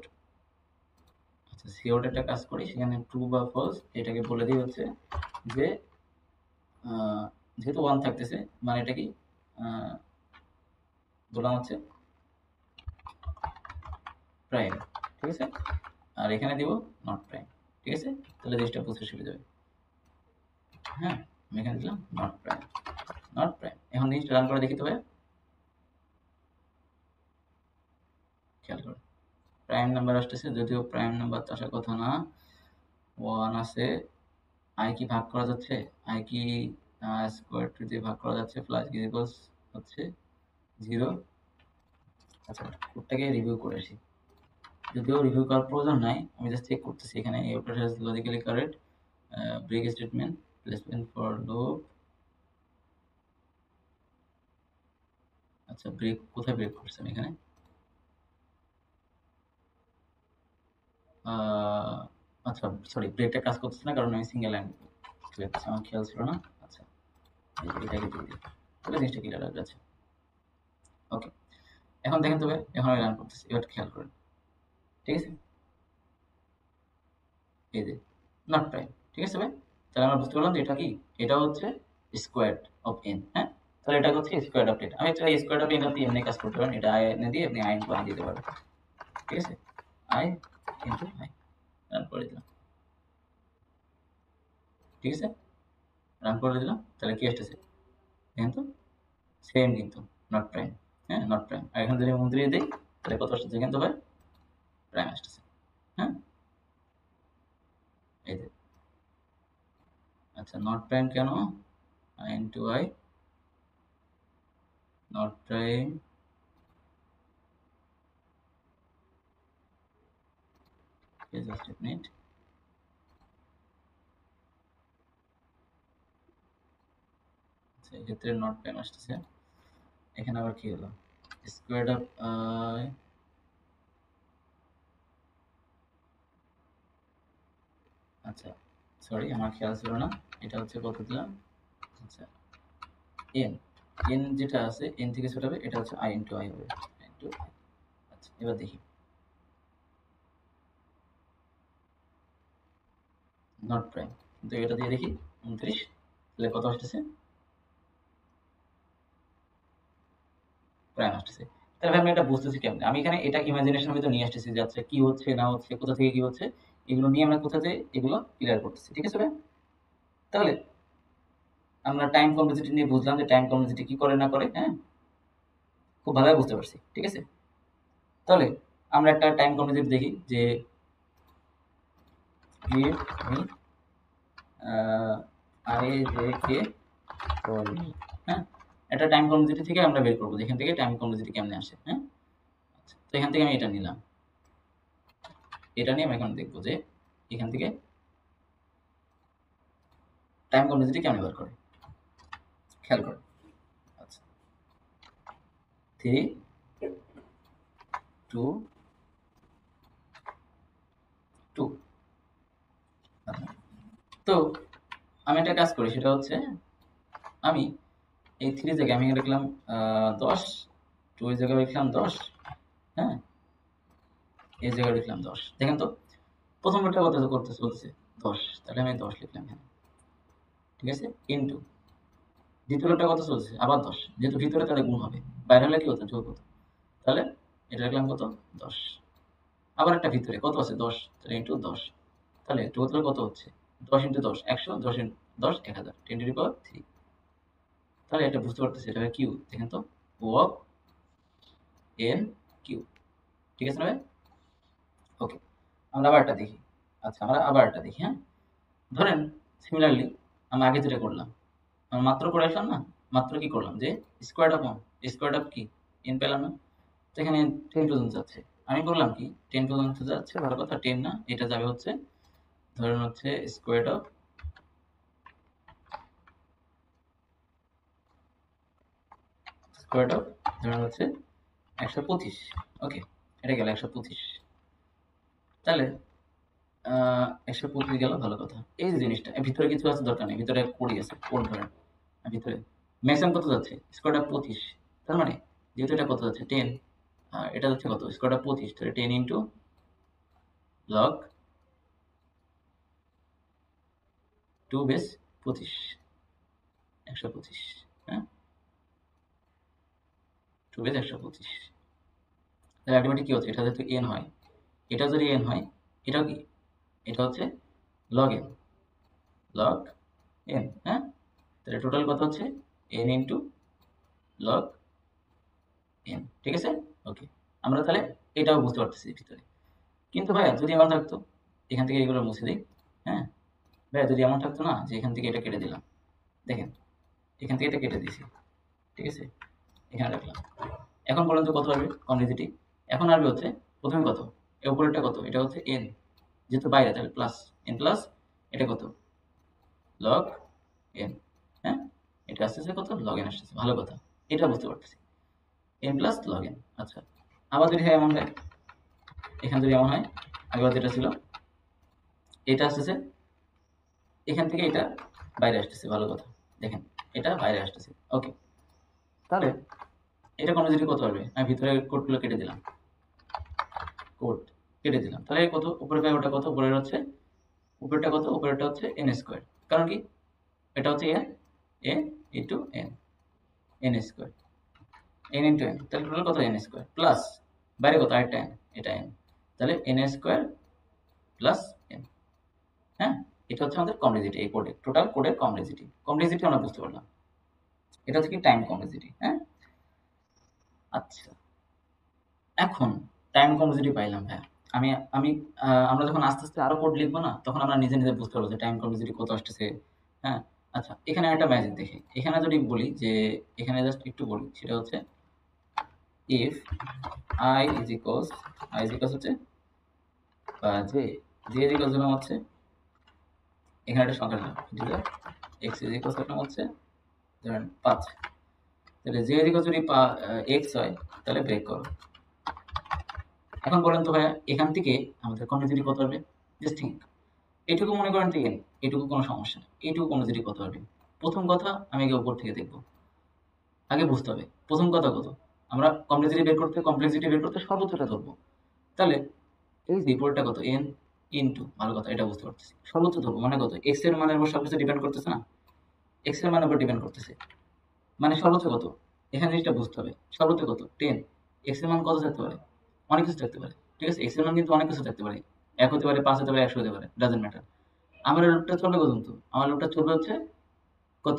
আচ্ছা সি আউট একটা কাজ করি সেখানে ট্রু বা ফলস এটাকে বলে দিই হচ্ছে যে যেহেতু 1 থাকতেছে মানে এটা কি বললাম হচ্ছে প্রাইম, ঠিক আছে, আর এখানে দিব নট প্রাইম, ঠিক আছে, তাহলে জিনিসটা বুঝতে সুবিধা হবে। হ্যাঁ আমি এখানে দিলাম নট প্রাইম, নট প্রাইম। এখন জিনিসটা রান করে দেখি তবে খেয়াল করো প্রাইম নাম্বার আসতেছে, যদিও প্রাইম নাম্বার তো আসার কথা না, 1 আছে, আই কি ভাগ করা যাচ্ছে, আই কি স্কোয়ার টু দিয়ে ভাগ করা যাচ্ছে, প্লাস ইকুয়ালস হচ্ছে 0। আচ্ছা কোডটাকে রিভিউ করে আসি, যদিও রিভিউ করার প্রয়োজন নাই, আমি জাস্ট চেক করতেছি এখানে এই operator is logically correct, break statement, placement for loop. আচ্ছা ব্রেক কোথায় ব্রেক করছেন এখানে, আচ্ছা সরি, ব্রেকটা কাজ করতেছে না কারণ আমি সিঙ্গেল লাইন আমার খেয়াল ছিল না। আচ্ছা এটাকে দিয়ে দিই, তাহলে জিনিসটা ক্লিয়ার হয়ে যাচ্ছে। ওকে, এখন দেখেন তবে এখন আমি রান করতেছি, এবার খেয়াল করেন। ঠিক আছে, এই যে নট প্রাইম। ঠিক আছে ভাই, তাহলে আমরা বুঝতে পারলাম যে এটা কি, এটা হচ্ছে স্কোয়ার অফ এন। হ্যাঁ, তাহলে এটা হচ্ছে স্কোয়ার অফ এটা। আমি চাই স্কোয়ার অফ এন আপনি এমনি কাজ করতে পারেন, এটা আই এনে দিয়ে আপনি আই ইন্টু আই দিতে পারবেন। ঠিক আছে, আই ইন্টু আই রান করে দিলাম। ঠিক আছে, রান করে দিলাম, তাহলে কি আসতেছে দেখেন তো, সেম কিন্তু নট প্রাইম। হ্যাঁ, নট প্রাইম। আর এখানে যদি 29 দিই তাহলে কত আসতেছে দেখেন তো ভাই, প্রাইম আসতেছে। হ্যাঁ, এই যে আচ্ছা নট প্রাইম কেন, I into I not prime, just a minute. আচ্ছা এক্ষেত্রে নট প্রাইম আসতেছে, এখানে আবার কি হলো, স্কোয়ার অফ আই, আচ্ছা সরি আমার খেয়াল ছিল না, এটা হচ্ছে কত দিলাম, আচ্ছা এন, এন যেটা আছে এন থেকে ছোট হবে, এটা হচ্ছে আই ইন্টু আই হবে, ইন্টু আই। আচ্ছা এবার দেখি নট প্রাইম, কিন্তু এটা দিয়ে দেখি 29, তাহলে কত আসতেছে, প্রাইম আসতেছে। তাহলে আমি এটা বুঝতেছি কেমনে, আমি এখানে এটা ইমাজিনেশনের ভিতর নিয়ে আসতেছি যে আচ্ছা কি হচ্ছে না হচ্ছে, কোথা থেকে কি হচ্ছে, এগুলো নিয়ে আমরা কোথা থেকে এগুলো ক্লিয়ার করতেছি। ঠিক আছে ভাই, তাহলে আমরা টাইম কমপ্লেক্সিটি নিয়ে বুঝলাম যে টাইম কমপ্লেক্সিটি কি করে না করে। হ্যাঁ, খুব ভালোভাবে বুঝতে পারছি। ঠিক আছে, তাহলে আমরা একটা টাইম কমপ্লেক্সিটি দেখি যে give me I J K বলি। হ্যাঁ, একটা টাইম কমপ্লেক্সিটি থেকে আমরা বের করবো যেখান থেকে টাইম কমপ্লেক্সিটি কেমনে আসে। হ্যাঁ, আচ্ছা, তো এখান থেকে আমি এটা নিলাম, এটা নিয়ে আমরা এখন দেখবো যে এখান থেকে টাইম কমপ্লেক্সিটি কেমনে বের করে, খেয়াল করো। আচ্ছা 3 2 2। আচ্ছা, তো আমি একটা কাজ করি, সেটা হচ্ছে আমি এই 3 জায়গায় আমি লিখলাম 10, 2 এর জায়গায় লিখলাম 10। হ্যাঁ, এই জায়গায় লিখলাম 10। দেখেন তো প্রথম রোটা কত করতে চলছে 10, তাহলে আমি 10 লিখলাম এখানে। ঠিক আছে, ইনটু দ্বিতীয় রোটা কত চলছে আবার 10, যেহেতু ভিতরে তাহলে গুণ হবে, বাইরে হলে কি হতো যোগ হতো, তাহলে এটা লিখলাম কত 10। আবার একটা ভিতরে কত আছে 10, তাহলে ইনটু 10, তাহলে টোটাল কত হচ্ছে 10 ইনটু 10 100, 10 ইনটু 10 1000, 10 টু দি পাওয়ার 3। তাহলে এটা বুঝতে পারতেছি এটা কিউ, দেখেন তো ও অফ এন কিউ। ঠিক আছে না ভাই, ওকে। আমরা আবার একটা দেখি, আচ্ছা আমরা আবার একটা দেখি। হ্যাঁ, ধরেন সিমিলারলি আমরা আগে যেটা করলাম, আমরা মাত্র করে আসলাম না, মাত্র কি করলাম যে স্কোয়ার অফ স্কোয়ার অফ কি এন পেলাম না, তো এখানে 10 পর্যন্ত যাচ্ছে, আমি করলাম কি 10 পর্যন্ত যাচ্ছে, ভালো কথা, 10 না এটা যাবে হচ্ছে ধরেন হচ্ছে স্কোয়ার অফ ধরেন হচ্ছে 125। ওকে, এটা গেল 125, তাহলে 125 গেল, ভালো কথা। এই যে জিনিসটা ভিতরে কিছু আছে দরকার নেই, ভিতরে কোডই আছে, কোড ধরেন ভিতরে ম্যাক্সিমাম কত যাচ্ছে স্কোয়ার অফ 25, তার মানে যেহেতু এটা কত যাচ্ছে 10, আর এটা যাচ্ছে কত স্কোয়ার অফ 25, তাহলে 10 ইন্টু লগ 2 বেস 25, 125। হ্যাঁ, 2 বেস 125, তাহলে আলটিমেটলি কি হচ্ছে, এটা যেহেতু এন হয়, এটা যদি এন হয়, এটাও কি, এটা হচ্ছে লগ এন, লগ এন। হ্যাঁ, তাহলে টোটাল কত হচ্ছে এন ইন্টু লগ এন। ঠিক আছে, ওকে। আমরা তাহলে এটাও বুঝতে পারতেছি ভিতরে, কিন্তু ভাইয়া যদি এমন থাকতো, এখান থেকে এগুলো মুছে দিই। হ্যাঁ ভাইয়া, যদি এমন থাকতো না যে এখান থেকে এটা কেটে দিলাম, দেখেন এখান থেকে এটা কেটে দিয়েছি, ঠিক আছে, এখানে রাখলাম, এখন পর্যন্ত কত আসবে কমপ্লিসিটি, এখন আসবে হচ্ছে প্রথমে কত, এর উপরেরটা কত, এটা হচ্ছে এন, যেহেতু বাইরে তাহলে প্লাস এন প্লাস এটা কত লগ এন। হ্যাঁ, এটা আসতেছে কত লগ এন আসতেছে, ভালো কথা, এটা বুঝতে পারতেছি এন প্লাস লগ এন। আচ্ছা, আবার যদি হয় এমন হয়, এখানে যদি এমন হয় আগেবার যেটা ছিল এটা আসতেছে এখান থেকে, এটা বাইরে আসতেছে। ভালো কথা, দেখেন এটা বাইরে আসতেছে। ওকে, তাহলে এটা কমপ্লেক্সিটি কত হবে? আমি ভিতরে কোডগুলো কেটে দিলাম, কোড কেটে দিলাম। তাহলে কত উপরে পাই, ওটা কত? উপরের হচ্ছে, উপরেরটা কত? উপরেরটা হচ্ছে এন স্কোয়ার। কারণ কি, এটা হচ্ছে এন, এ into n, n square, n into n. তাহলে টোটাল কত? এন স্কোয়ার প্লাস বাইরে কত? আরেকটা এন, এটা এন। তাহলে এন স্কোয়ার প্লাস এন। হ্যাঁ, এটা হচ্ছে আমাদের কমপ্লেক্সিটি, এই কোডে টোটাল কোডের কমপ্লেক্সিটি। কমপ্লেক্সিটি আমরা বুঝতে পারলাম। এটা হচ্ছে কি টাইম কমপ্লেক্সিটি। হ্যাঁ, আচ্ছা, এখন টাইম কমপ্লেক্সিটি পাইলাম। হ্যাঁ, আমি আমি আমরা যখন আস্তে আস্তে আরো কোড লিখবো না, তখন আমরা নিজে নিজে বুঝতে পারবো যে টাইম কমপ্লেক্সিটি কত আসতেছে। হ্যাঁ, আচ্ছা, এখানে একটা ম্যাজিক দেখি। এখানে যদি বলি যে, এখানে জাস্ট একটু বলি, সেটা হচ্ছে if I is equals, I is equals হচ্ছে জে, জে ইজ ইকুয়ালস হলাম হচ্ছে, এখানে একটা সংখ্যা দিলাম, ইন্টিজার এক্স ইজ ইকুয়ালস হলাম হচ্ছে ধরেন 5। তাহলে জে ইজ ইকুয়ালস যদি এক্স হয়, তাহলে ব্রেক করো। এখন বলেন তো ভাইয়া, এখান থেকে আমাদের কমপ্লেক্সিটি কত হবে? জাস্ট থিঙ্ক, এটুকু মনে করেন ঠিক, এটুকু কোনো সমস্যা নেই। এটুকু কমপ্লেক্সিটি কত হবে? প্রথম কথা, আমি আগে উপর থেকে দেখবো, আগে বুঝতে হবে প্রথম কথা কত। আমরা কমপ্লেক্সিটি বের করতে সর্বোচ্চটা ধরবো। তাহলে এই যে উপরটা কত? এন ইনটু, ভালো কথা, এটা বুঝতে পারতেছি। সর্বোচ্চ ধরবো মানে কত? এক্স এর মানের উপর সবকিছু ডিপেন্ড করতেছে না, এক্স এর মানের উপর ডিপেন্ড করতেছে, মানে সর্বোচ্চ কত? এখানে জিনিসটা বুঝতে হবে। সর্বোচ্চ কত? 10। এক্স এর মান কত থাকতে পারে? অনেক কিছু থাকতে পারে, ঠিক আছে? এক্স এর মান কিন্তু অনেক কিছু থাকতে পারে, 1 হতে পারে, 5 হতে পারে, 100 হতে পারে, ডাজন্ট ম্যাটার। আমার লুপটা চলবে পর্যন্ত, আমার লুপটা চলবে হচ্ছে কত?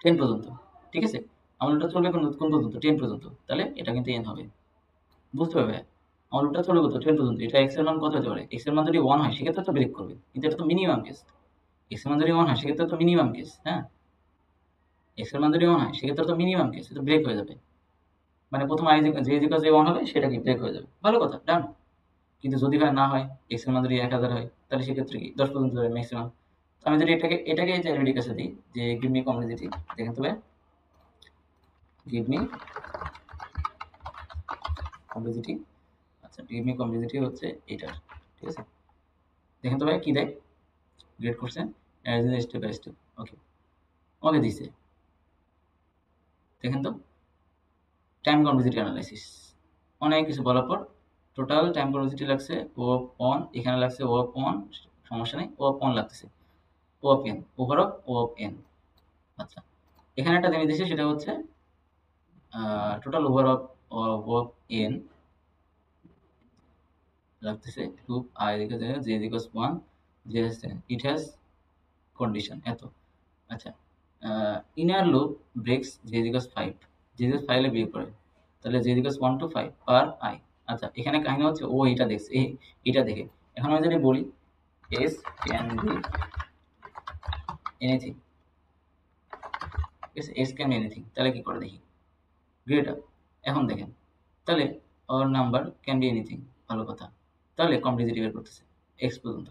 10 পর্যন্ত, ঠিক আছে? আমার লুপটা চলবে কোন কোন পর্যন্ত? 10 পর্যন্ত। তাহলে এটা কিন্তু n হবে, বুঝতে পারবে? আমার লুপটা চলবে কত? 10 পর্যন্ত। এটা x এর মান কত হতে পারে? x এর মান যদি 1 হয়, সেক্ষেত্রে তো ব্রেক করবে, কিন্তু এটা তো মিনিমাম কেস। x এর মান যদি 1 হয়, সেক্ষেত্রে তো মিনিমাম কেস। হ্যাঁ, x এর মান যদি 1 হয়, সেক্ষেত্রে তো মিনিমাম কেস, এটা ব্রেক হয়ে যাবে। মানে প্রথম i যে 1 হবে, সেটা কি ব্রেক হয়ে যাবে। ভালো কথা, ডান। কিন্তু যদি ভাই না হয়, x এর মান যদি 1000 হয়, তাহলে সেক্ষেত্রে কি 10 পর্যন্ত যাবে ম্যাক্সিমাম। তো আমি যদি এটাকে যে রেডি কাছে দিই যে গিভ মি কমপ্লেক্সিটি, দেখেন তো ভাই, গিভ মি কমপ্লেক্সিটি। আচ্ছা, গিভ মি কমপ্লেক্সিটি হচ্ছে এটার, ঠিক আছে? দেখেন তো ভাই কি দেয়, গ্রেড করছেন স্টেপ বাই স্টেপ। ওকে, আমাকে দিছে, দেখেন তো টাইম কমপ্লেক্সিটি অ্যানালাইসিস, অনেক কিছু বলার পর টোটাল টাইম কমপ্লেক্সিটি লাগছে ও অন, এখানে লাগছে ও অন, সমস্যা নেই, ও অন লাগতেছে, O of n, over of O of n. আচ্ছা, এখানে একটা জিনিস দিছে, সেটা হচ্ছে total over of O of n লাগতেছে loop i j equals 1, j it has condition এত। আচ্ছা, inner loop breaks j equals 5, j equals 5 এ ব্রেক করে, তাহলে j equals 1 to 5 per i. আচ্ছা, এখানে কাহিনী হচ্ছে ও এটা দেখছে, এটা দেখে। এখন আমি যদি বলি এস ক্যান বি এনিথিং, ঠিক আছে? এস ক্যান বি এনিথিং, তাহলে কি করে দেখি, গ্রেট আপ। এখন দেখেন, তাহলে ওর নাম্বার ক্যান বি এনিথিং, ভালো কথা। তাহলে কমপ্লেক্সিটি বের করতেছে এক্স পর্যন্ত,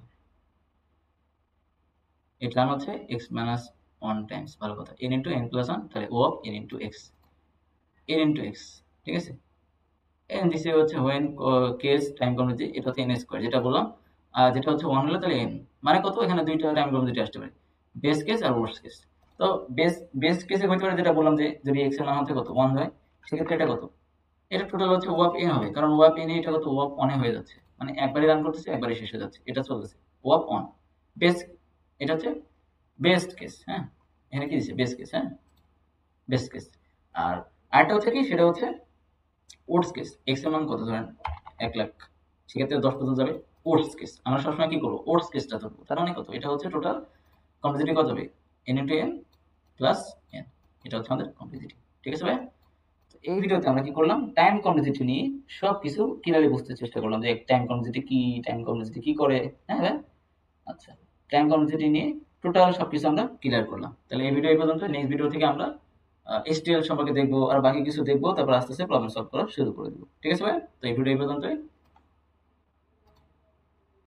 এর কারণ হচ্ছে এক্স মাইনাস 1 টাইমস, ভালো কথা, এন ইন্টু এন প্লাস 1, তাহলে O of n into x, n into x, ঠিক আছে? এন দিছে হচ্ছে হোয়েন কেস টাইম কমপ্লেক্সিটি, এটা হচ্ছে এন স্কোয়ার, যেটা বললাম। আর যেটা হচ্ছে 1 হলে তাহলে এন মানে কত? এখানে দুইটা টাইম কমপ্লেক্সিটি আসতে পারে, বেস কেস আর ওয়ার্স্ট কেস। তো বেস কেসে হইতে পারে, যেটা বললাম যে যদি এক্স এর মান হচ্ছে কত 1 হয়, সেক্ষেত্রে এটা কত? এটা টোটাল হচ্ছে ও অফ এন হবে, কারণ ও অফ এন এটা কত? ও অফ অনে হয়ে যাচ্ছে, মানে একবারই রান করতেছে, একবারই শেষ হয়ে যাচ্ছে, এটা চলতেছে ও অফ অন বেস। এটা হচ্ছে বেস্ট কেস। হ্যাঁ, এখানে কি দিচ্ছে? Best case. হ্যাঁ, বেস্ট কেস। আর আরেকটা হচ্ছে কি, সেটা হচ্ছে ওটস কেস। এক্স এর মান কত? ধরেন 1,00,000, সেক্ষেত্রে 10 পর্যন্ত যাবে। ওটস কেস আমরা সবসময় কি করবো? ওটস কেসটা ধরবো। তার মানে কত? এটা হচ্ছে টোটাল কমপ্লেক্সিটি কত হবে? N into N plus N, এটা হচ্ছে আমাদের কমপ্লেক্সিটি, ঠিক আছে ভাই? এই ভিডিওতে আমরা কি করলাম, টাইম কমপ্লেক্সিটি নিয়ে সবকিছু ক্লিয়ারলি বুঝতে চেষ্টা করলাম, যে টাইম কমপ্লেক্সিটি কি, টাইম কমপ্লেক্সিটি কি করে। হ্যাঁ ভাই, আচ্ছা, টাইম কমপ্লেক্সিটি নিয়ে টোটাল সবকিছু আমরা ক্লিয়ার করলাম। তাহলে এই ভিডিও এই পর্যন্ত। নেক্সট ভিডিও থেকে আমরা এসটিএল সম্পর্কে দেখবো, আর বাকি কিছু দেখবো, তারপর আস্তে আস্তে প্রবলেম সলভ করা শুরু করে দেবো, ঠিক আছে ভাই? তো এই ভিডিও এই পর্যন্তই।